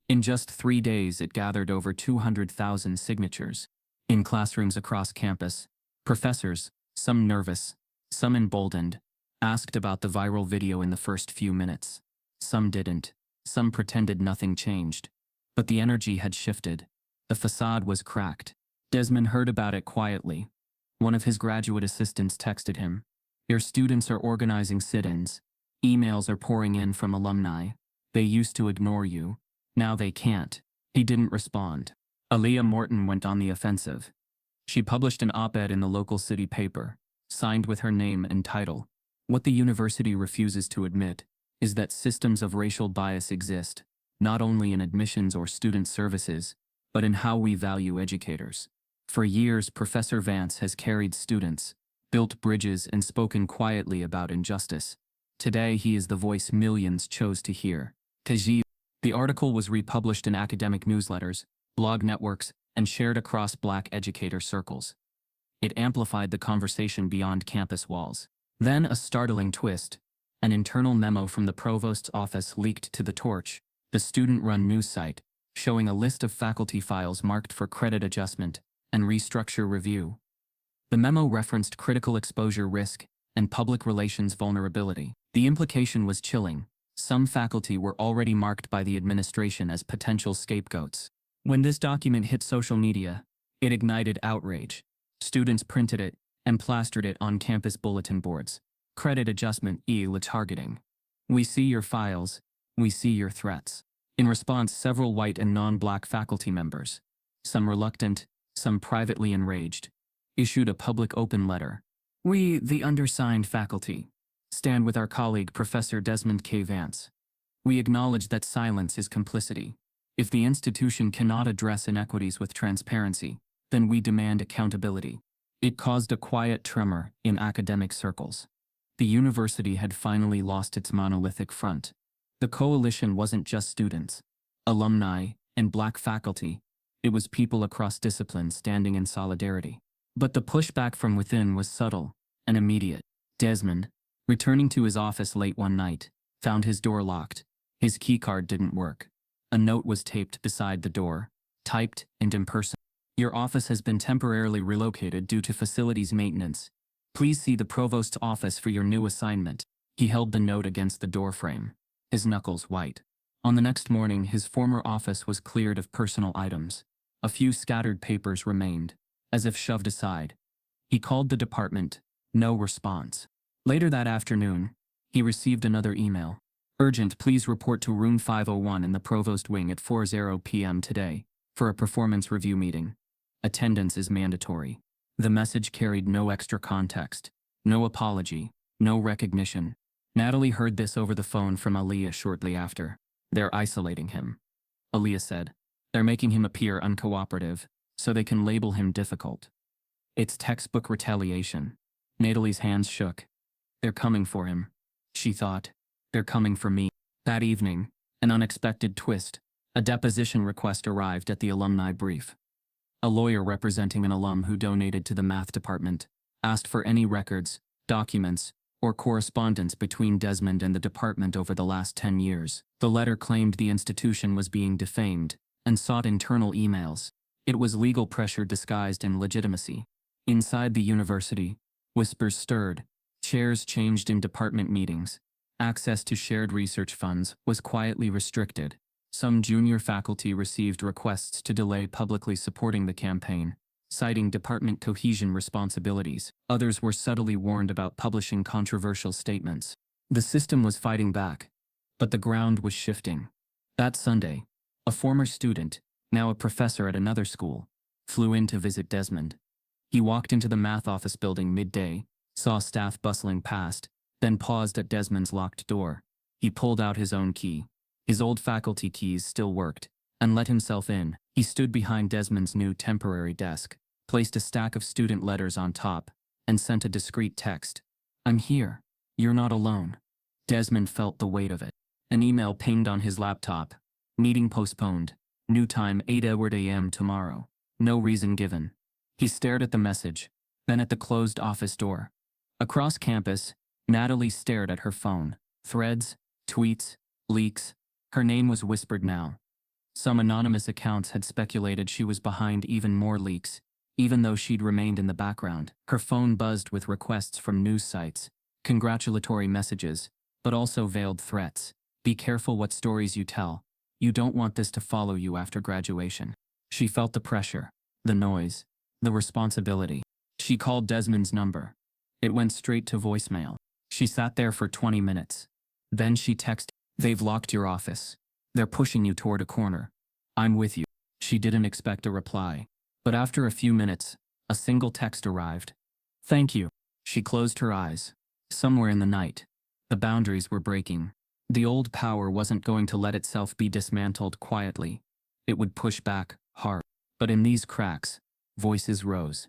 In just 3 days, it gathered over 200,000 signatures. In classrooms across campus, professors, some nervous, some emboldened, asked about the viral video in the first few minutes. Some didn't. Some pretended nothing changed. But the energy had shifted. The facade was cracked. Desmond heard about it quietly. One of his graduate assistants texted him, your students are organizing sit-ins. Emails are pouring in from alumni. They used to ignore you. Now they can't. He didn't respond. Aaliyah Morton went on the offensive. She published an op-ed in the local city paper, signed with her name and title. What the university refuses to admit is that systems of racial bias exist, not only in admissions or student services, but in how we value educators. For years, Professor Vance has carried students, built bridges, and spoken quietly about injustice. Today, he is the voice millions chose to hear. The article was republished in academic newsletters, blog networks, and shared across Black educator circles. It amplified the conversation beyond campus walls. Then a startling twist. An internal memo from the provost's office leaked to the Torch, the student-run news site, showing a list of faculty files marked for credit adjustment and restructure review. The memo referenced critical exposure risk and public relations vulnerability. The implication was chilling. Some faculty were already marked by the administration as potential scapegoats. When this document hit social media, it ignited outrage. Students printed it and plastered it on campus bulletin boards. Credit adjustment targeting. We see your files. We see your threats. In response, several white and non-black faculty members, some reluctant, some privately enraged, issued a public open letter. We, the undersigned faculty, stand with our colleague Professor Desmond K. Vance. We acknowledge that silence is complicity. If the institution cannot address inequities with transparency, then we demand accountability. It caused a quiet tremor in academic circles. The university had finally lost its monolithic front. The coalition wasn't just students, alumni, and black faculty. It was people across disciplines standing in solidarity. But the pushback from within was subtle and immediate. Desmond, returning to his office late one night, found his door locked. His keycard didn't work. A note was taped beside the door, typed and impersonal. Your office has been temporarily relocated due to facilities maintenance. Please see the provost's office for your new assignment. He held the note against the doorframe, his knuckles white. On the next morning, his former office was cleared of personal items. A few scattered papers remained, as if shoved aside. He called the department. No response. Later that afternoon, he received another email. Urgent, please report to room 501 in the provost wing at 4:00 p.m. today for a performance review meeting. Attendance is mandatory. The message carried no extra context, no apology, no recognition. Natalie heard this over the phone from Aaliyah shortly after. They're isolating him. Aaliyah said. They're making him appear uncooperative, so they can label him difficult. It's textbook retaliation. Natalie's hands shook. They're coming for him, she thought. They're coming for me. That evening, an unexpected twist. A deposition request arrived at the alumni brief. A lawyer representing an alum who donated to the math department asked for any records, documents, or correspondence between Desmond and the department over the last 10 years. The letter claimed the institution was being defamed and sought internal emails. It was legal pressure disguised in legitimacy. Inside the university, whispers stirred. Chairs changed in department meetings. Access to shared research funds was quietly restricted. Some junior faculty received requests to delay publicly supporting the campaign, citing department cohesion responsibilities. Others were subtly warned about publishing controversial statements. The system was fighting back, but the ground was shifting. That Sunday, a former student, now a professor at another school, flew in to visit Desmond. He walked into the math office building midday, saw staff bustling past, then paused at Desmond's locked door. He pulled out his own key. His old faculty keys still worked, and let himself in. He stood behind Desmond's new temporary desk, placed a stack of student letters on top, and sent a discreet text. I'm here. You're not alone. Desmond felt the weight of it. An email pinged on his laptop. Meeting postponed. New time 8 a.m. tomorrow. No reason given. He stared at the message, then at the closed office door. Across campus, Natalie stared at her phone. Threads, tweets, leaks. Her name was whispered now. Some anonymous accounts had speculated she was behind even more leaks, even though she'd remained in the background. Her phone buzzed with requests from news sites, congratulatory messages, but also veiled threats. Be careful what stories you tell. You don't want this to follow you after graduation. She felt the pressure, the noise, the responsibility. She called Desmond's number. It went straight to voicemail. She sat there for 20 minutes. Then she texted, "They've locked your office. They're pushing you toward a corner. I'm with you." She didn't expect a reply. But after a few minutes, a single text arrived. "Thank you." She closed her eyes. Somewhere in the night, the boundaries were breaking. The old power wasn't going to let itself be dismantled quietly. It would push back, hard. But in these cracks, voices rose.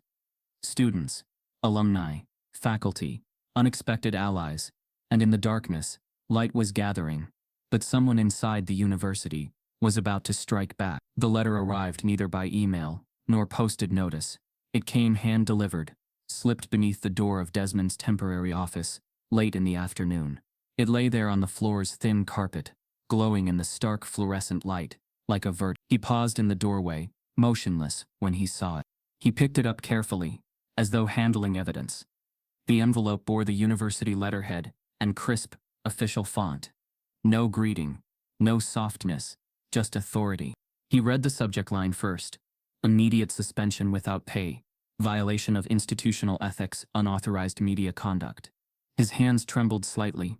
Students, alumni, faculty, unexpected allies, and in the darkness, light was gathering. But someone inside the university was about to strike back. The letter arrived neither by email nor posted notice. It came hand-delivered, slipped beneath the door of Desmond's temporary office, late in the afternoon. It lay there on the floor's thin carpet, glowing in the stark fluorescent light, like a vert. He paused in the doorway, motionless, when he saw it. He picked it up carefully, as though handling evidence. The envelope bore the university letterhead and crisp, official font. No greeting, no softness, just authority. He read the subject line first. Immediate suspension without pay. Violation of institutional ethics, unauthorized media conduct. His hands trembled slightly.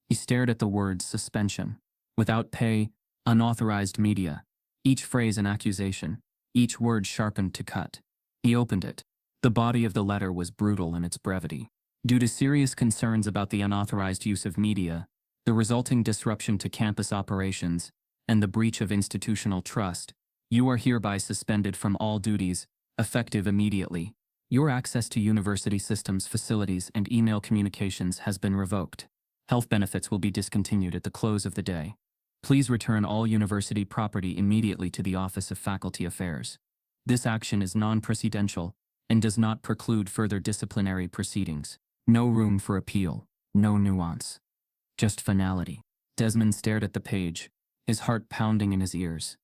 He stared at the words suspension, without pay, unauthorized media. Each phrase an accusation, each word sharpened to cut. He opened it. The body of the letter was brutal in its brevity. Due to serious concerns about the unauthorized use of media, the resulting disruption to campus operations, and the breach of institutional trust, you are hereby suspended from all duties, effective immediately. Your access to university systems, facilities, and email communications has been revoked. Health benefits will be discontinued at the close of the day. Please return all university property immediately to the Office of Faculty Affairs. This action is non-precedential and does not preclude further disciplinary proceedings. No room for appeal, no nuance. Just finality. Desmond stared at the page, his heart pounding in his ears.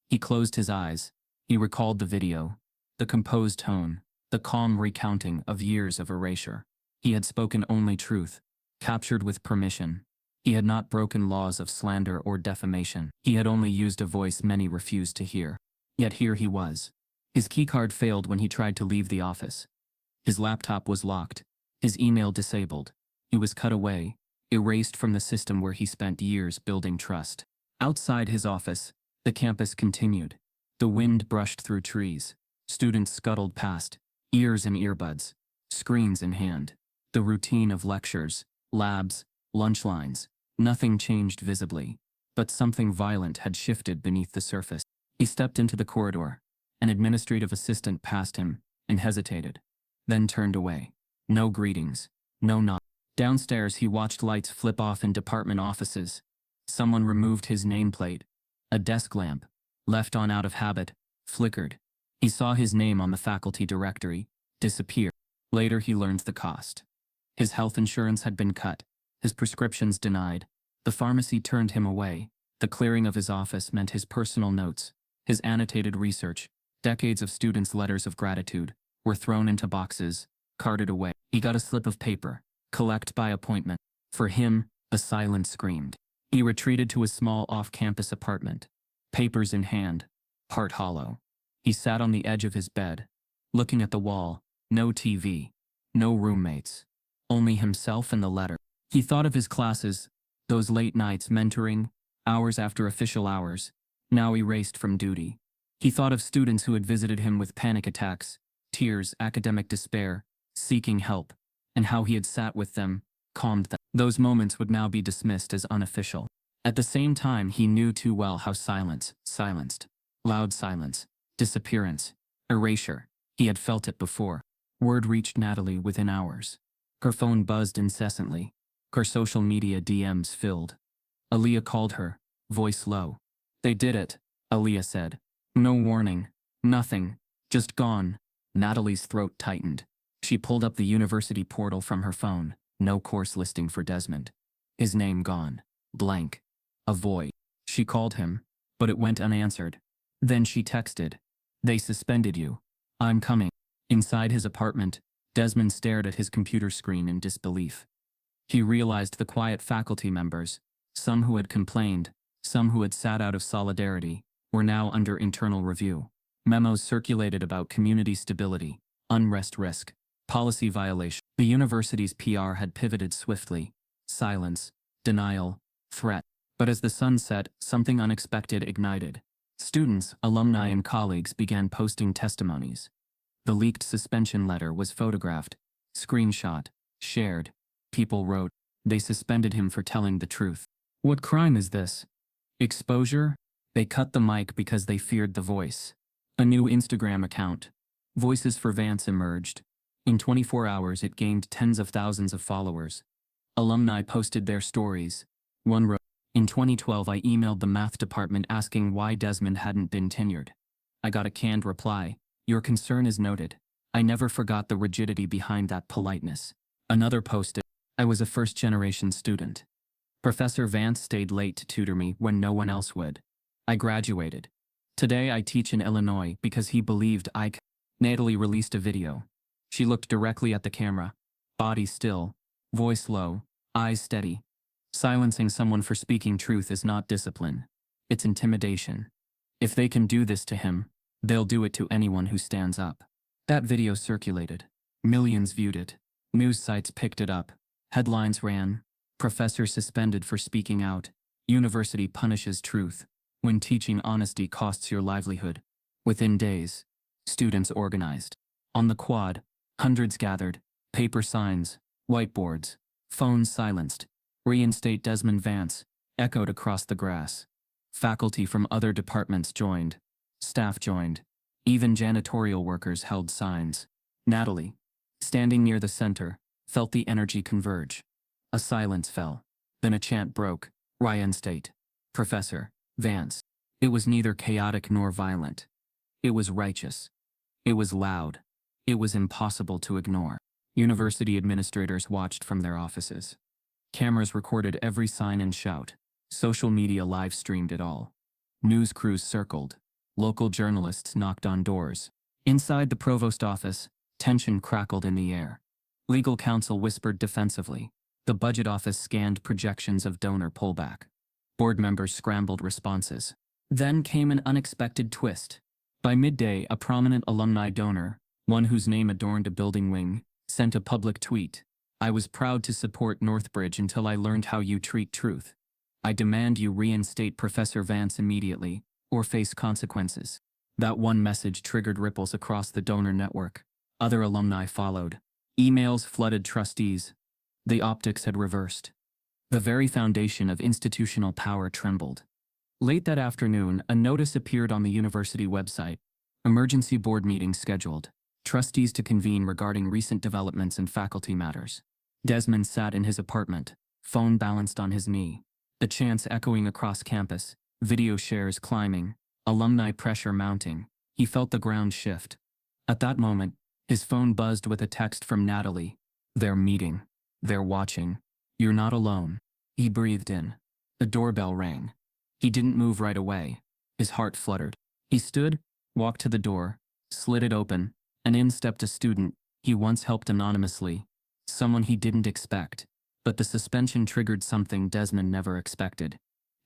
He closed his eyes. He recalled the video, the composed tone, the calm recounting of years of erasure. He had spoken only truth, captured with permission. He had not broken laws of slander or defamation. He had only used a voice many refused to hear. Yet here he was. His keycard failed when he tried to leave the office. His laptop was locked, his email disabled. He was cut away, erased from the system where he spent years building trust. Outside his office, the campus continued. The wind brushed through trees. Students scuttled past, ears in earbuds, screens in hand. The routine of lectures, labs, lunch lines. Nothing changed visibly, but something violent had shifted beneath the surface. He stepped into the corridor. An administrative assistant passed him and hesitated, then turned away. No greetings, no nod. Downstairs he watched lights flip off in department offices. Someone removed his nameplate. A desk lamp, left on out of habit, flickered. He saw his name on the faculty directory disappear. Later he learned the cost. His health insurance had been cut, his prescriptions denied. The pharmacy turned him away. The clearing of his office meant his personal notes, his annotated research, decades of students' letters of gratitude, were thrown into boxes, carted away. He got a slip of paper, collect by appointment. For him, the silence screamed. He retreated to his small off-campus apartment, papers in hand, heart hollow. He sat on the edge of his bed, looking at the wall. No TV, no roommates, only himself and the letter. He thought of his classes, those late nights mentoring, hours after official hours, now erased from duty. He thought of students who had visited him with panic attacks, tears, academic despair, seeking help, and how he had sat with them, calmed them. Those moments would now be dismissed as unofficial. At the same time, he knew too well how silenced, loud silence, disappearance, erasure. He had felt it before. Word reached Natalie within hours. Her phone buzzed incessantly. Her social media DMs filled. Aaliyah called her, voice low. They did it, Aaliyah said. No warning, nothing, just gone. Natalie's throat tightened. She pulled up the university portal from her phone. No course listing for Desmond. His name gone. Blank. A void. She called him, but it went unanswered. Then she texted. They suspended you. I'm coming. Inside his apartment, Desmond stared at his computer screen in disbelief. He realized the quiet faculty members, some who had complained, some who had sat out of solidarity, were now under internal review. Memos circulated about community stability, unrest risk, policy violation. The university's PR had pivoted swiftly. Silence, denial, threat. But as the sun set, something unexpected ignited. Students, alumni, and colleagues began posting testimonies. The leaked suspension letter was photographed, screenshot, shared. People wrote, they suspended him for telling the truth. What crime is this? Exposure? They cut the mic because they feared the voice. A new Instagram account, Voices for Vance, emerged. In 24 hours it gained tens of thousands of followers. Alumni posted their stories. One wrote, in 2012 I emailed the math department asking why Desmond hadn't been tenured. I got a canned reply, your concern is noted. I never forgot the rigidity behind that politeness. Another posted, I was a first-generation student. Professor Vance stayed late to tutor me when no one else would. I graduated. Today I teach in Illinois because he believed I could. Natalie released a video. She looked directly at the camera, body still, voice low, eyes steady. Silencing someone for speaking truth is not discipline. It's intimidation. If they can do this to him, they'll do it to anyone who stands up. That video circulated. Millions viewed it. News sites picked it up. Headlines ran, "Professor suspended for speaking out. University punishes truth. When teaching honesty costs your livelihood." Within days, students organized. On the quad, hundreds gathered, paper signs, whiteboards, phones silenced. "Reinstate Desmond Vance," echoed across the grass. Faculty from other departments joined. Staff joined. Even janitorial workers held signs. Natalie, standing near the center, felt the energy converge. A silence fell. Then a chant broke. "Reinstate Professor Vance." It was neither chaotic nor violent. It was righteous. It was loud. It was impossible to ignore. University administrators watched from their offices. Cameras recorded every sign and shout. Social media live-streamed it all. News crews circled. Local journalists knocked on doors. Inside the provost office, tension crackled in the air. Legal counsel whispered defensively. The budget office scanned projections of donor pullback. Board members scrambled responses. Then came an unexpected twist. By midday, a prominent alumni donor, one whose name adorned a building wing, sent a public tweet. "I was proud to support Northbridge until I learned how you treat truth. I demand you reinstate Professor Vance immediately, or face consequences." That one message triggered ripples across the donor network. Other alumni followed. Emails flooded trustees. The optics had reversed. The very foundation of institutional power trembled. Late that afternoon, a notice appeared on the university website. Emergency board meeting scheduled. Trustees to convene regarding recent developments in faculty matters. Desmond sat in his apartment, phone balanced on his knee. The chants echoing across campus, video shares climbing, alumni pressure mounting. He felt the ground shift. At that moment, his phone buzzed with a text from Natalie. "They're meeting. They're watching. You're not alone." He breathed in. The doorbell rang. He didn't move right away. His heart fluttered. He stood, walked to the door, slid it open, and in stepped a student he once helped anonymously. Someone he didn't expect. But the suspension triggered something Desmond never expected.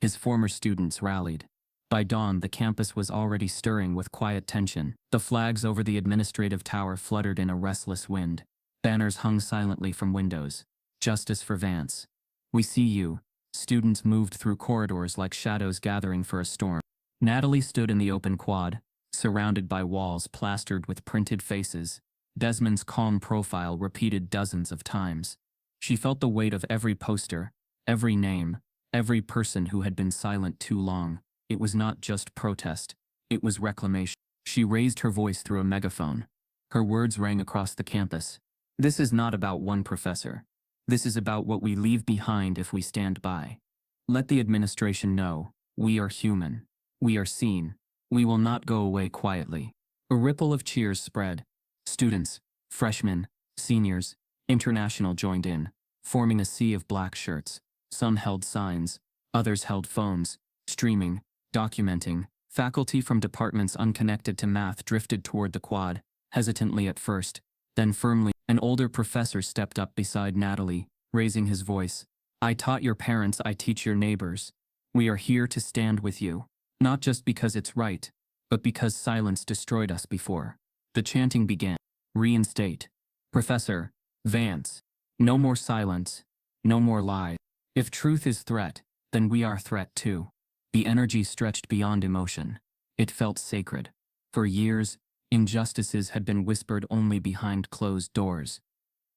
His former students rallied. By dawn, the campus was already stirring with quiet tension. The flags over the administrative tower fluttered in a restless wind. Banners hung silently from windows. "Justice for Vance. We see you." Students moved through corridors like shadows gathering for a storm. Natalie stood in the open quad, surrounded by walls plastered with printed faces. Desmond's calm profile repeated dozens of times. She felt the weight of every poster, every name, every person who had been silent too long. It was not just protest. It was reclamation. She raised her voice through a megaphone. Her words rang across the campus. "This is not about one professor. This is about what we leave behind if we stand by. Let the administration know, we are human. We are seen. We will not go away quietly." A ripple of cheers spread. Students, freshmen, seniors, international joined in, forming a sea of black shirts. Some held signs, others held phones, streaming, documenting. Faculty from departments unconnected to math drifted toward the quad, hesitantly at first, then firmly. An older professor stepped up beside Natalie, raising his voice. "I taught your parents, I teach your neighbors. We are here to stand with you. Not just because it's right, but because silence destroyed us before." The chanting began. "Reinstate Professor Vance. No more silence. No more lies. If truth is threat, then we are threat too." The energy stretched beyond emotion. It felt sacred. For years, injustices had been whispered only behind closed doors.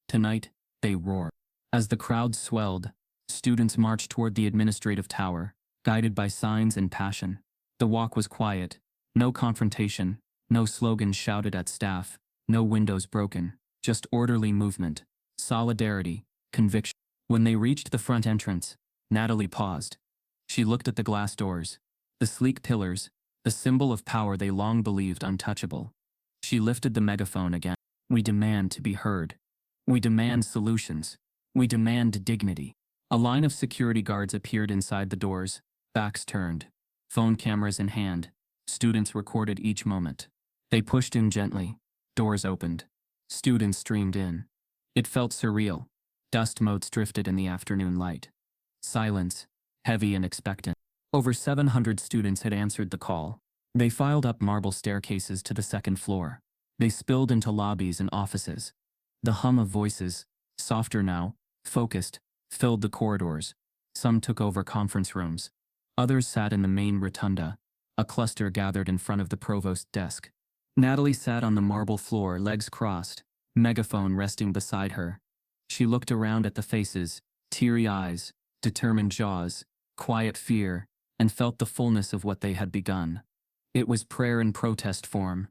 Tonight, they roared. As the crowd swelled, students marched toward the administrative tower, guided by signs and passion. The walk was quiet. No confrontation, no slogans shouted at staff, no windows broken, just orderly movement, solidarity, conviction. When they reached the front entrance, Natalie paused. She looked at the glass doors, the sleek pillars, the symbol of power they long believed untouchable. She lifted the megaphone again. We demand to be heard. We demand solutions. We demand dignity. A line of security guards appeared inside the doors, backs turned, phone cameras in hand. Students recorded each moment. They pushed in gently. Doors opened. Students streamed in. It felt surreal. Dust motes drifted in the afternoon light. Silence, heavy and expectant. Over 700 students had answered the call. They filed up marble staircases to the second floor. They spilled into lobbies and offices. The hum of voices, softer now, focused, filled the corridors. Some took over conference rooms. Others sat in the main rotunda. A cluster gathered in front of the provost's desk. Natalie sat on the marble floor, legs crossed, megaphone resting beside her. She looked around at the faces, teary eyes, determined jaws, quiet fear, and felt the fullness of what they had begun. It was prayer in protest form.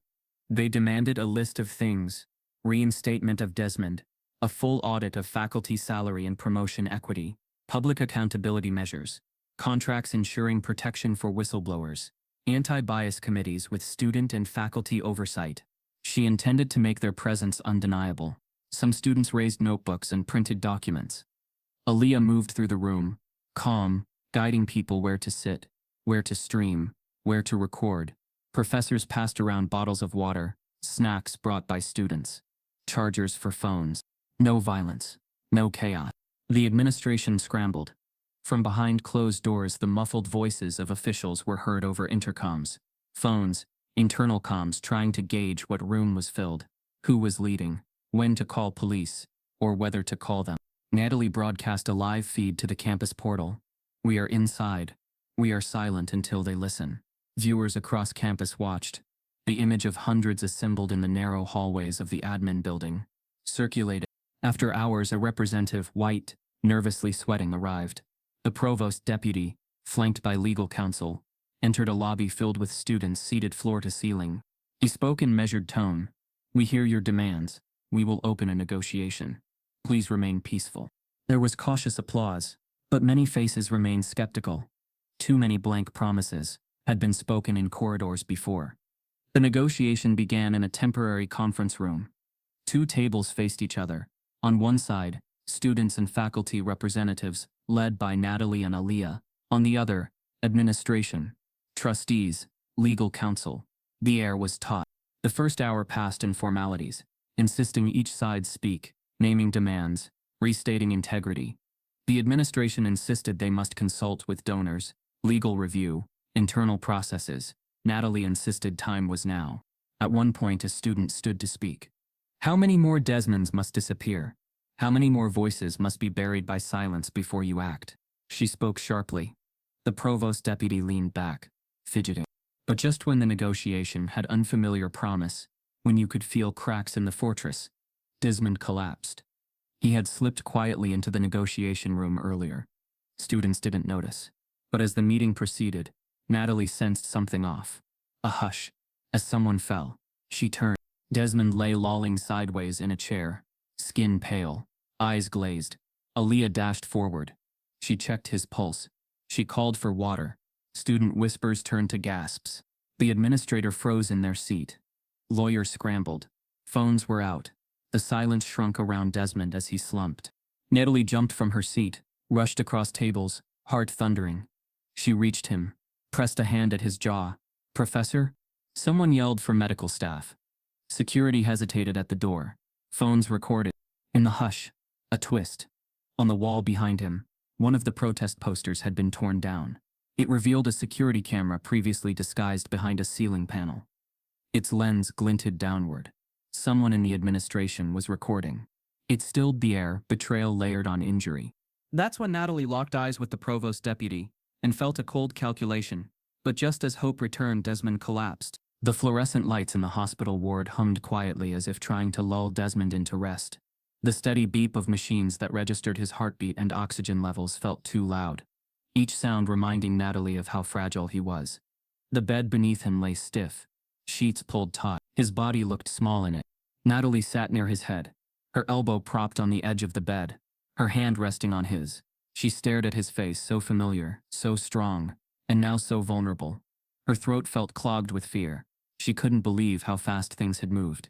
They demanded a list of things: reinstatement of Desmond, a full audit of faculty salary and promotion equity, public accountability measures, contracts ensuring protection for whistleblowers, anti-bias committees with student and faculty oversight. She intended to make their presence undeniable. Some students raised notebooks and printed documents. Aaliyah moved through the room, calm, guiding people where to sit, where to stream, where to record. Professors passed around bottles of water, snacks brought by students, chargers for phones. No violence, no chaos. The administration scrambled. From behind closed doors, the muffled voices of officials were heard over intercoms, phones, internal comms trying to gauge what room was filled, who was leading, when to call police, or whether to call them. Natalie broadcast a live feed to the campus portal. We are inside. We are silent until they listen. Viewers across campus watched. The image of hundreds assembled in the narrow hallways of the admin building circulated. After hours, a representative, white, nervously sweating, arrived. The provost deputy, flanked by legal counsel, entered a lobby filled with students seated floor to ceiling. He spoke in measured tone. We hear your demands. We will open a negotiation. Please remain peaceful. There was cautious applause, but many faces remained skeptical. Too many blank promises had been spoken in corridors before. The negotiation began in a temporary conference room. Two tables faced each other. On one side, students and faculty representatives, led by Natalie and Aaliyah. On the other, administration, trustees, legal counsel. The air was taut. The first hour passed in formalities, insisting each side speak, naming demands, restating integrity. The administration insisted they must consult with donors, legal review, internal processes. Natalie insisted time was now. At one point, a student stood to speak. How many more Desmonds must disappear? How many more voices must be buried by silence before you act? She spoke sharply. The provost deputy leaned back, fidgeting. But just when the negotiation had unfamiliar promise, when you could feel cracks in the fortress, Desmond collapsed. He had slipped quietly into the negotiation room earlier. Students didn't notice. But as the meeting proceeded, Natalie sensed something off. A hush. As someone fell, she turned. Desmond lay lolling sideways in a chair, skin pale, eyes glazed. Aaliyah dashed forward. She checked his pulse. She called for water. Student whispers turned to gasps. The administrator froze in their seat. Lawyers scrambled. Phones were out. The silence shrunk around Desmond as he slumped. Natalie jumped from her seat, rushed across tables, heart thundering. She reached him, pressed a hand at his jaw. Professor? Someone yelled for medical staff. Security hesitated at the door. Phones recorded. In the hush, a twist. On the wall behind him, one of the protest posters had been torn down. It revealed a security camera previously disguised behind a ceiling panel. Its lens glinted downward. Someone in the administration was recording. It stilled the air, betrayal layered on injury. That's when Natalie locked eyes with the provost deputy and felt a cold calculation. But just as hope returned, Desmond collapsed. The fluorescent lights in the hospital ward hummed quietly as if trying to lull Desmond into rest. The steady beep of machines that registered his heartbeat and oxygen levels felt too loud, each sound reminding Natalie of how fragile he was. The bed beneath him lay stiff, sheets pulled taut. His body looked small in it. Natalie sat near his head, her elbow propped on the edge of the bed, her hand resting on his. She stared at his face, so familiar, so strong, and now so vulnerable. Her throat felt clogged with fear. She couldn't believe how fast things had moved.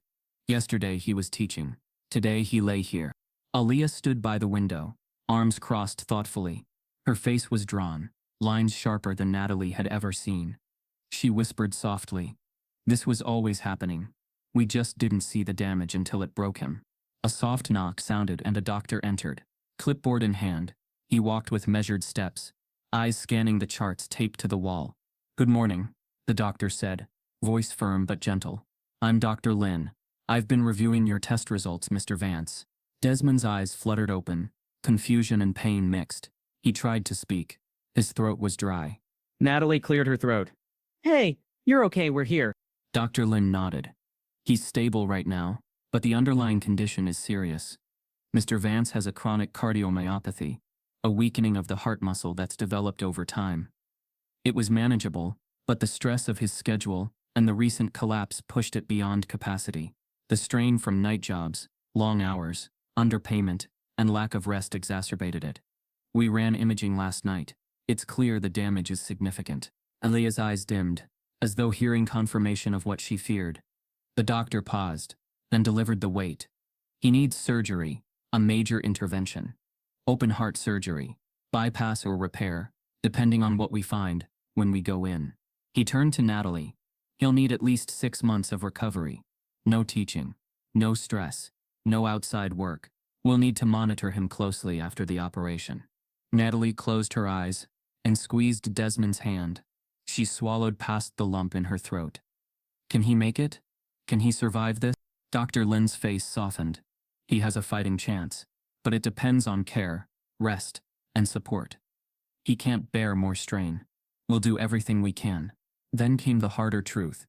Yesterday he was teaching. Today he lay here. Aaliyah stood by the window, arms crossed thoughtfully. Her face was drawn, lines sharper than Natalie had ever seen. She whispered softly, "This was always happening. We just didn't see the damage until it broke him." A soft knock sounded and a doctor entered. Clipboard in hand, he walked with measured steps, eyes scanning the charts taped to the wall. "Good morning," the doctor said, voice firm but gentle. "I'm Dr. Lin. I've been reviewing your test results, Mr. Vance." Desmond's eyes fluttered open, confusion and pain mixed. He tried to speak. His throat was dry. Natalie cleared her throat. "Hey, you're okay, we're here." Dr. Lin nodded. "He's stable right now, but the underlying condition is serious. Mr. Vance has a chronic cardiomyopathy, a weakening of the heart muscle that's developed over time. It was manageable, but the stress of his schedule and the recent collapse pushed it beyond capacity. The strain from night jobs, long hours, underpayment, and lack of rest exacerbated it. We ran imaging last night. It's clear the damage is significant." Aaliyah's eyes dimmed, as though hearing confirmation of what she feared. The doctor paused, then delivered the weight. "He needs surgery, a major intervention. Open heart surgery, bypass or repair, depending on what we find when we go in." He turned to Natalie. "He'll need at least 6 months of recovery. No teaching, no stress, no outside work. We'll need to monitor him closely after the operation." Natalie closed her eyes and squeezed Desmond's hand. She swallowed past the lump in her throat. "Can he make it? Can he survive this?" Dr. Lin's face softened. "He has a fighting chance, but it depends on care, rest, and support. He can't bear more strain. We'll do everything we can." Then came the harder truth.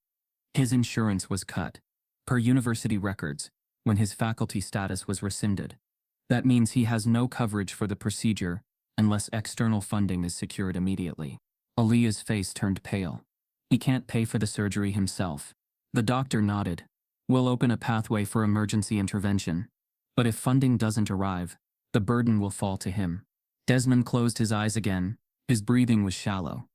His insurance was cut, per university records, when his faculty status was rescinded. That means he has no coverage for the procedure unless external funding is secured immediately. Aaliyah's face turned pale. "He can't pay for the surgery himself." The doctor nodded. "We'll open a pathway for emergency intervention. But if funding doesn't arrive, the burden will fall to him." Desmond closed his eyes again. His breathing was shallow.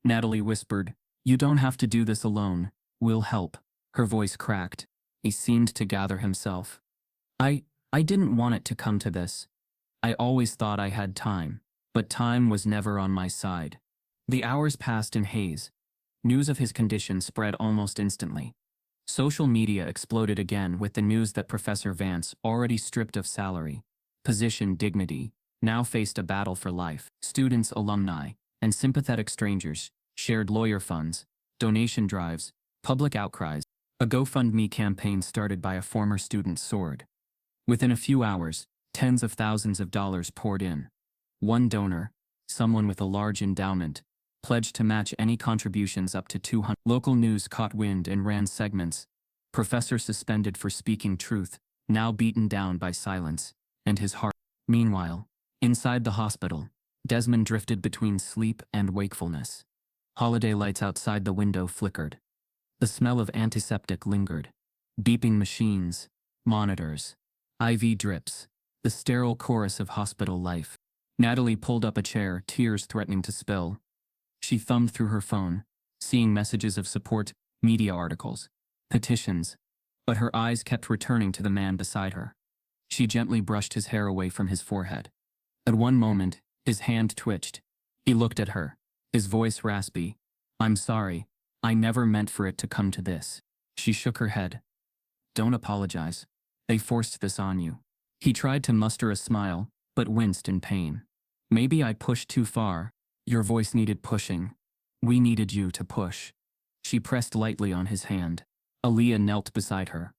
Natalie whispered, "You don't have to do this alone. We'll help." Her voice cracked. He seemed to gather himself. I didn't want it to come to this. I always thought I had time, but time was never on my side." The hours passed in haze. News of his condition spread almost instantly. Social media exploded again with the news that Professor Vance, already stripped of salary, position, dignity, now faced a battle for life. Students, alumni, and sympathetic strangers shared lawyer funds, donation drives, public outcries. A GoFundMe campaign started by a former student soared. Within a few hours, tens of thousands of dollars poured in. One donor, someone with a large endowment, pledged to match any contributions up to 200. Local news caught wind and ran segments. Professor suspended for speaking truth, now beaten down by silence, and his heart. Meanwhile, inside the hospital, Desmond drifted between sleep and wakefulness. Holiday lights outside the window flickered. The smell of antiseptic lingered. Beeping machines, monitors, IV drips, the sterile chorus of hospital life. Natalie pulled up a chair, tears threatening to spill. She thumbed through her phone, seeing messages of support, media articles, petitions, but her eyes kept returning to the man beside her. She gently brushed his hair away from his forehead. At one moment, his hand twitched. He looked at her, his voice raspy. "I'm sorry. I never meant for it to come to this." She shook her head. "Don't apologize. They forced this on you." He tried to muster a smile, but winced in pain. "Maybe I pushed too far. Your voice needed pushing. We needed you to push." She pressed lightly on his hand. Aaliyah knelt beside her.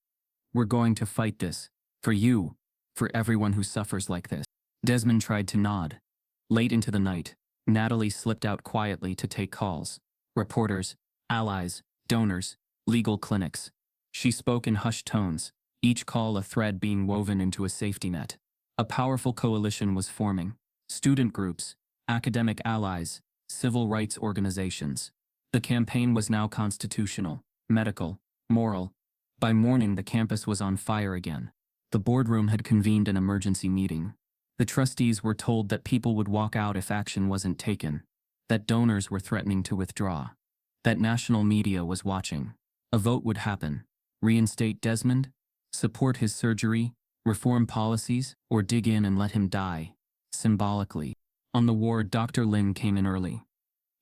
"We're going to fight this. For you. For everyone who suffers like this." Desmond tried to nod. Late into the night, Natalie slipped out quietly to take calls. Reporters, allies, donors, legal clinics. She spoke in hushed tones, each call a thread being woven into a safety net. A powerful coalition was forming. Student groups, academic allies, civil rights organizations. The campaign was now constitutional, medical, moral. By morning, the campus was on fire again. The boardroom had convened an emergency meeting. The trustees were told that people would walk out if action wasn't taken, that donors were threatening to withdraw, that national media was watching. A vote would happen. Reinstate Desmond? Support his surgery, reform policies, or dig in and let him die, symbolically. On the ward, Dr. Lin came in early.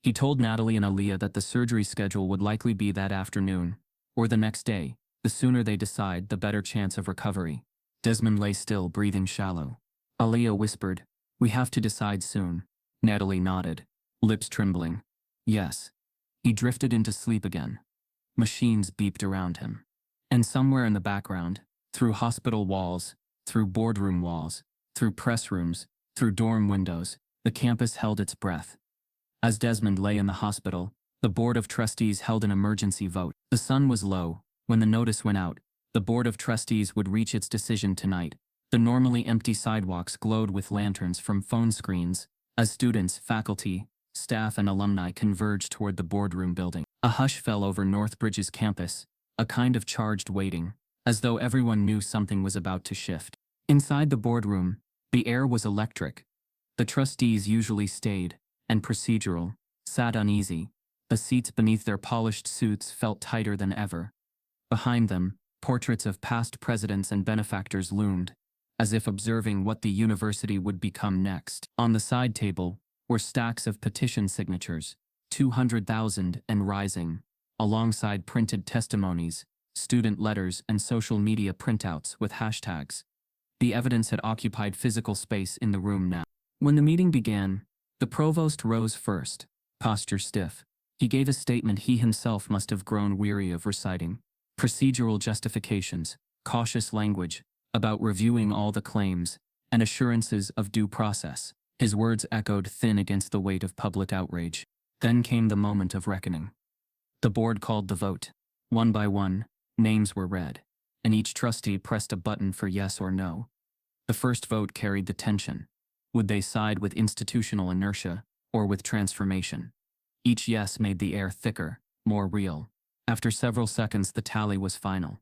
He told Natalie and Aaliyah that the surgery schedule would likely be that afternoon, or the next day. The sooner they decide, the better chance of recovery. Desmond lay still, breathing shallow. Aaliyah whispered, "We have to decide soon." Natalie nodded, lips trembling. Yes. He drifted into sleep again. Machines beeped around him. And somewhere in the background, through hospital walls, through boardroom walls, through press rooms, through dorm windows, the campus held its breath. As Desmond lay in the hospital, the Board of Trustees held an emergency vote. The sun was low. When the notice went out, the Board of Trustees would reach its decision tonight. The normally empty sidewalks glowed with lanterns from phone screens as students, faculty, staff, and alumni converged toward the boardroom building. A hush fell over Northbridge's campus, a kind of charged waiting, as though everyone knew something was about to shift. Inside the boardroom, the air was electric. The trustees usually stayed, and procedural, sat uneasy. The seats beneath their polished suits felt tighter than ever. Behind them, portraits of past presidents and benefactors loomed, as if observing what the university would become next. On the side table were stacks of petition signatures, 200,000 and rising, alongside printed testimonies, student letters, and social media printouts with hashtags. The evidence had occupied physical space in the room now. When the meeting began, the provost rose first, posture stiff. He gave a statement he himself must have grown weary of reciting. Procedural justifications, cautious language about reviewing all the claims, and assurances of due process. His words echoed thin against the weight of public outrage. Then came the moment of reckoning. The board called the vote. One by one, names were read, and each trustee pressed a button for yes or no. The first vote carried the tension. Would they side with institutional inertia, or with transformation? Each yes made the air thicker, more real. After several seconds, the tally was final.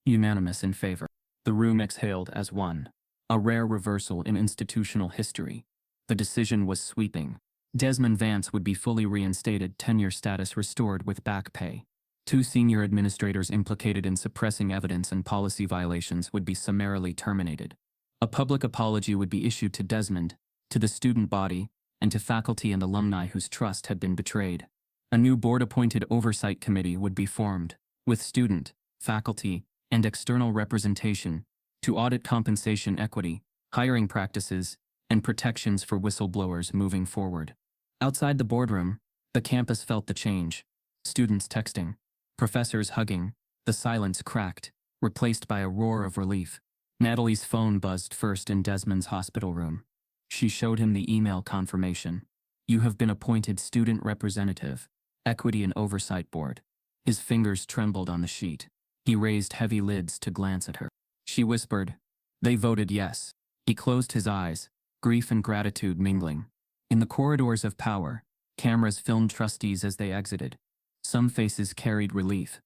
Unanimous in favor. The room exhaled as one. A rare reversal in institutional history. The decision was sweeping. Desmond Vance would be fully reinstated, tenure status restored with back pay. 2 senior administrators implicated in suppressing evidence and policy violations would be summarily terminated. A public apology would be issued to Desmond, to the student body, and to faculty and alumni whose trust had been betrayed. A new board-appointed oversight committee would be formed, with student, faculty, and external representation, to audit compensation equity, hiring practices, and protections for whistleblowers moving forward. Outside the boardroom, the campus felt the change. Students texting, professors hugging, the silence cracked, replaced by a roar of relief. Natalie's phone buzzed first in Desmond's hospital room. She showed him the email confirmation. "You have been appointed student representative, Equity and Oversight Board." His fingers trembled on the sheet. He raised heavy lids to glance at her. She whispered, "They voted yes." He closed his eyes, grief and gratitude mingling. In the corridors of power, cameras filmed trustees as they exited. Some faces carried relief.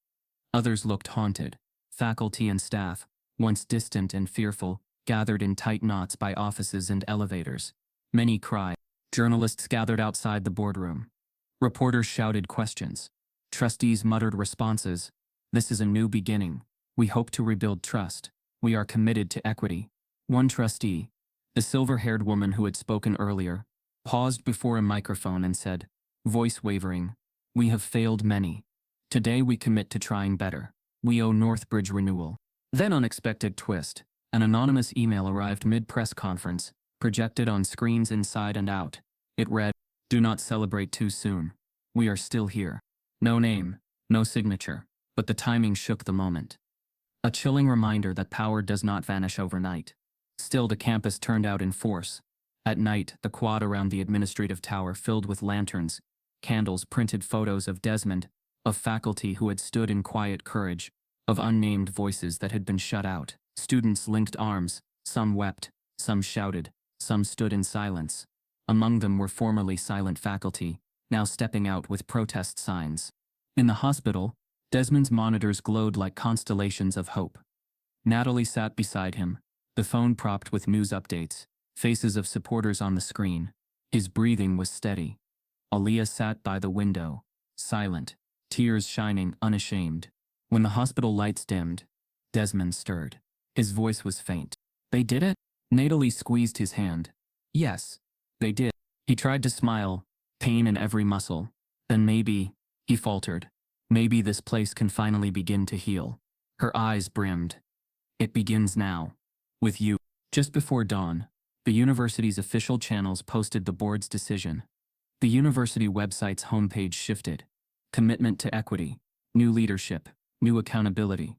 Others looked haunted. Faculty and staff, once distant and fearful, gathered in tight knots by offices and elevators. Many cried. Journalists gathered outside the boardroom. Reporters shouted questions. Trustees muttered responses. "This is a new beginning. We hope to rebuild trust. We are committed to equity." One trustee, the silver-haired woman who had spoken earlier, paused before a microphone and said, voice wavering, "We have failed many. Today we commit to trying better. We owe Northbridge renewal." Then unexpected twist. An anonymous email arrived mid-press conference, projected on screens inside and out. It read, "Do not celebrate too soon. We are still here." No name, no signature, but the timing shook the moment. A chilling reminder that power does not vanish overnight. Still, the campus turned out in force. At night, the quad around the administrative tower filled with lanterns, candles, printed photos of Desmond, of faculty who had stood in quiet courage, of unnamed voices that had been shut out. Students linked arms, some wept, some shouted, some stood in silence. Among them were formerly silent faculty, now stepping out with protest signs. In the hospital, Desmond's monitors glowed like constellations of hope. Natalie sat beside him, the phone propped with news updates, faces of supporters on the screen. His breathing was steady. Aaliyah sat by the window, silent, tears shining, unashamed. When the hospital lights dimmed, Desmond stirred. His voice was faint. They did it? Natalie squeezed his hand. Yes, they did. He tried to smile, pain in every muscle. Then maybe, he faltered, maybe this place can finally begin to heal. Her eyes brimmed. It begins now. With you. Just before dawn, the university's official channels posted the board's decision. The university website's homepage shifted. Commitment to equity, new leadership, new accountability.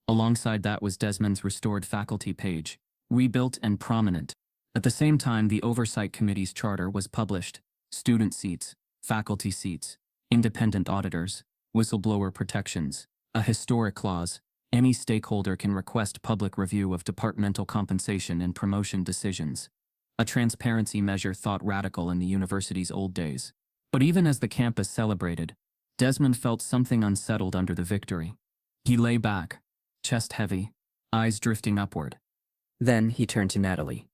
Alongside that was Desmond's restored faculty page, rebuilt and prominent. At the same time, the Oversight Committee's charter was published. Student seats, faculty seats, independent auditors, whistleblower protections, a historic clause. Any stakeholder can request public review of departmental compensation and promotion decisions. A transparency measure thought radical in the university's old days. But even as the campus celebrated, Desmond felt something unsettled under the victory. He lay back, chest heavy, eyes drifting upward. Then he turned to Natalie.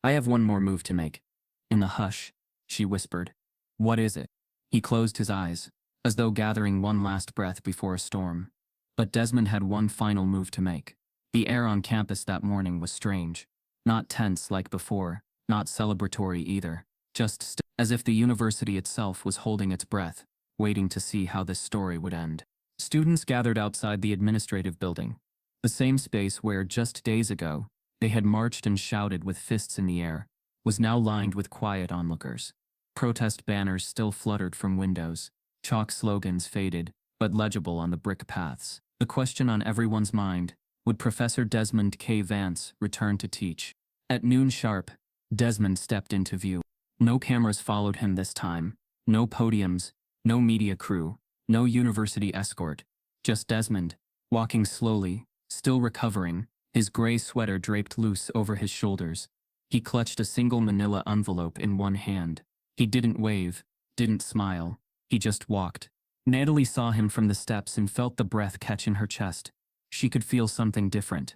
I have one more move to make. In the hush, she whispered. What is it? He closed his eyes, as though gathering one last breath before a storm. But Desmond had one final move to make. The air on campus that morning was strange. Not tense like before, not celebratory either, just as if the university itself was holding its breath, waiting to see how this story would end. Students gathered outside the administrative building, the same space where, just days ago, they had marched and shouted with fists in the air, was now lined with quiet onlookers. Protest banners still fluttered from windows, chalk slogans faded, but legible on the brick paths. The question on everyone's mind, would Professor Desmond K. Vance return to teach? At noon sharp, Desmond stepped into view. No cameras followed him this time, no podiums, no media crew, no university escort, just Desmond, walking slowly, still recovering, his gray sweater draped loose over his shoulders. He clutched a single manila envelope in one hand. He didn't wave, didn't smile, he just walked. Natalie saw him from the steps and felt the breath catch in her chest. She could feel something different.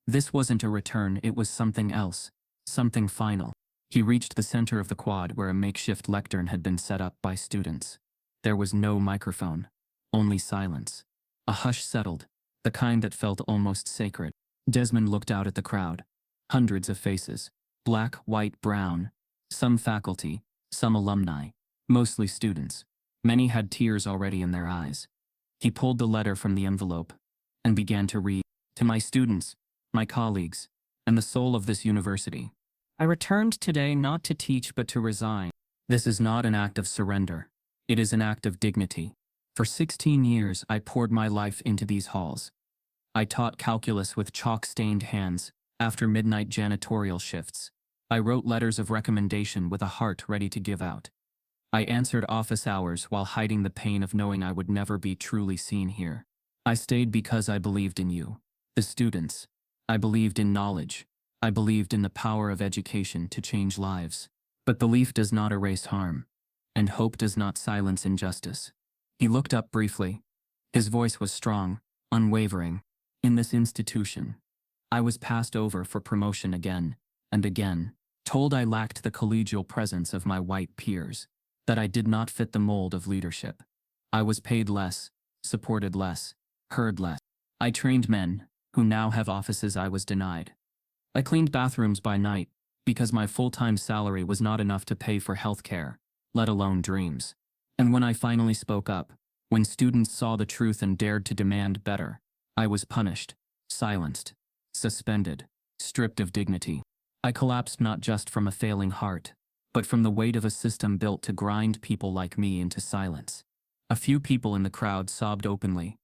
This wasn't a return, it was something else, something final. He reached the center of the quad where a makeshift lectern had been set up by students. There was no microphone, only silence. A hush settled, the kind that felt almost sacred. Desmond looked out at the crowd. Hundreds of faces, black, white, brown, some faculty, some alumni, mostly students. Many had tears already in their eyes. He pulled the letter from the envelope and began to read. To my students, my colleagues, and the soul of this university. I returned today not to teach but to resign. This is not an act of surrender. It is an act of dignity. For 16 years I poured my life into these halls. I taught calculus with chalk-stained hands after midnight janitorial shifts. I wrote letters of recommendation with a heart ready to give out. I answered office hours while hiding the pain of knowing I would never be truly seen here. I stayed because I believed in you, the students. I believed in knowledge. I believed in the power of education to change lives. But belief does not erase harm, and hope does not silence injustice. He looked up briefly. His voice was strong, unwavering. In this institution, I was passed over for promotion again and again, told I lacked the collegial presence of my white peers, that I did not fit the mold of leadership. I was paid less, supported less, heard less. I trained men, who now have offices I was denied. I cleaned bathrooms by night, because my full-time salary was not enough to pay for health care, let alone dreams. And when I finally spoke up, when students saw the truth and dared to demand better, I was punished, silenced, suspended, stripped of dignity. I collapsed not just from a failing heart, but from the weight of a system built to grind people like me into silence. A few people in the crowd sobbed openly.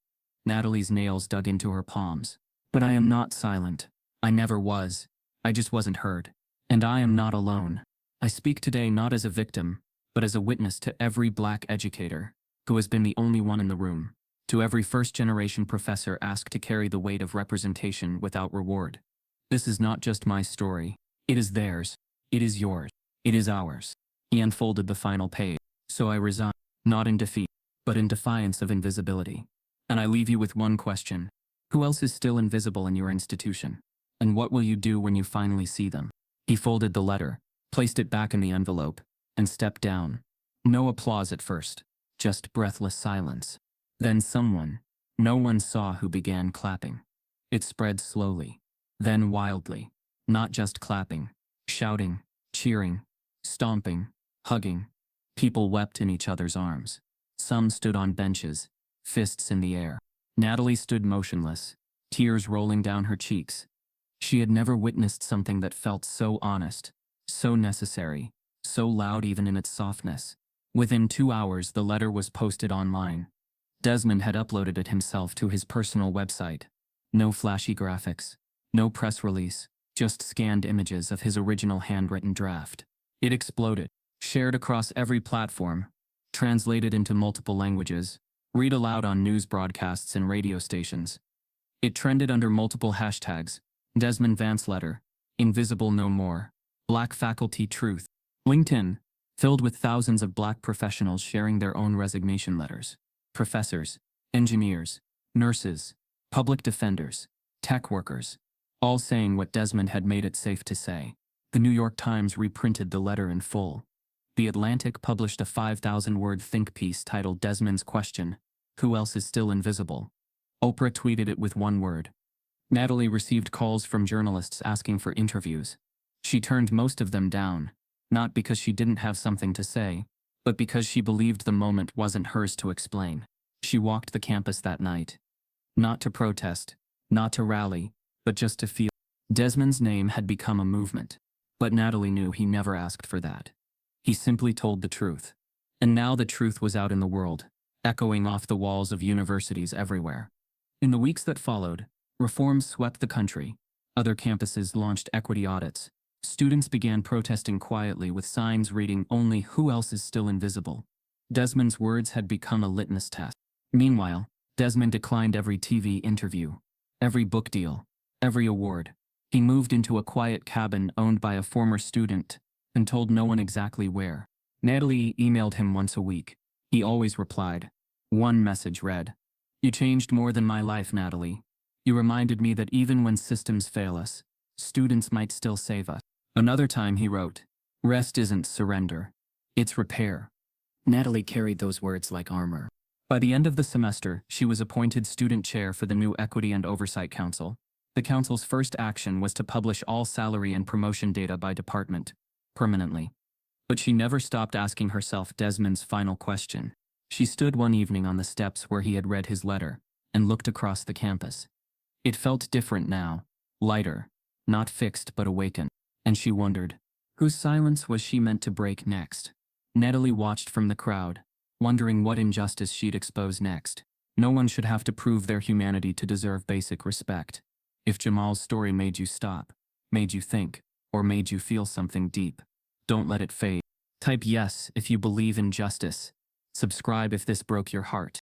Natalie's nails dug into her palms. But I am not silent. I never was. I just wasn't heard. And I am not alone. I speak today not as a victim, but as a witness to every black educator who has been the only one in the room, to every first-generation professor asked to carry the weight of representation without reward. This is not just my story. It is theirs. It is yours. It is ours. He unfolded the final page. So I resign, not in defeat, but in defiance of invisibility. And I leave you with one question. Who else is still invisible in your institution? And what will you do when you finally see them? He folded the letter, placed it back in the envelope, and stepped down. No applause at first, just breathless silence. Then someone, no one saw who began clapping. It spread slowly. Then wildly. Not just clapping, shouting, cheering, stomping, hugging. People wept in each other's arms. Some stood on benches, fists in the air. Natalie stood motionless, tears rolling down her cheeks. She had never witnessed something that felt so honest, so necessary, so loud even in its softness. Within 2 hours, the letter was posted online. Desmond had uploaded it himself to his personal website. No flashy graphics, no press release, just scanned images of his original handwritten draft. It exploded, shared across every platform, translated into multiple languages, read aloud on news broadcasts and radio stations. It trended under multiple hashtags: Desmond Vance letter, Invisible no more, Black faculty truth. LinkedIn, filled with thousands of Black professionals sharing their own resignation letters. Professors, engineers, nurses, public defenders, tech workers, all saying what Desmond had made it safe to say. The New York Times reprinted the letter in full. The Atlantic published a 5,000-word think piece titled Desmond's Question: Who else is still invisible? Oprah tweeted it with one word. Natalie received calls from journalists asking for interviews. She turned most of them down, not because she didn't have something to say, but because she believed the moment wasn't hers to explain. She walked the campus that night. Not to protest, not to rally, but just to feel. Desmond's name had become a movement. But Natalie knew he never asked for that. He simply told the truth. And now the truth was out in the world, echoing off the walls of universities everywhere. In the weeks that followed, reforms swept the country. Other campuses launched equity audits. Students began protesting quietly with signs reading only "Who else is still invisible?" Desmond's words had become a litmus test. Meanwhile, Desmond declined every TV interview, every book deal, every award. He moved into a quiet cabin owned by a former student and told no one exactly where. Natalie emailed him once a week. He always replied. One message read, "You changed more than my life, Natalie. You reminded me that even when systems fail us, students might still save us." Another time he wrote, "Rest isn't surrender, it's repair." Natalie carried those words like armor. By the end of the semester, she was appointed student chair for the new Equity and Oversight Council. The council's first action was to publish all salary and promotion data by department, permanently. But she never stopped asking herself Desmond's final question. She stood one evening on the steps where he had read his letter and looked across the campus. It felt different now, lighter, not fixed but awakened. And she wondered, whose silence was she meant to break next? Natalie watched from the crowd, wondering what injustice she'd expose next. No one should have to prove their humanity to deserve basic respect. If Jamal's story made you stop, made you think, or made you feel something deep, don't let it fade. Type yes if you believe in justice. Subscribe if this broke your heart.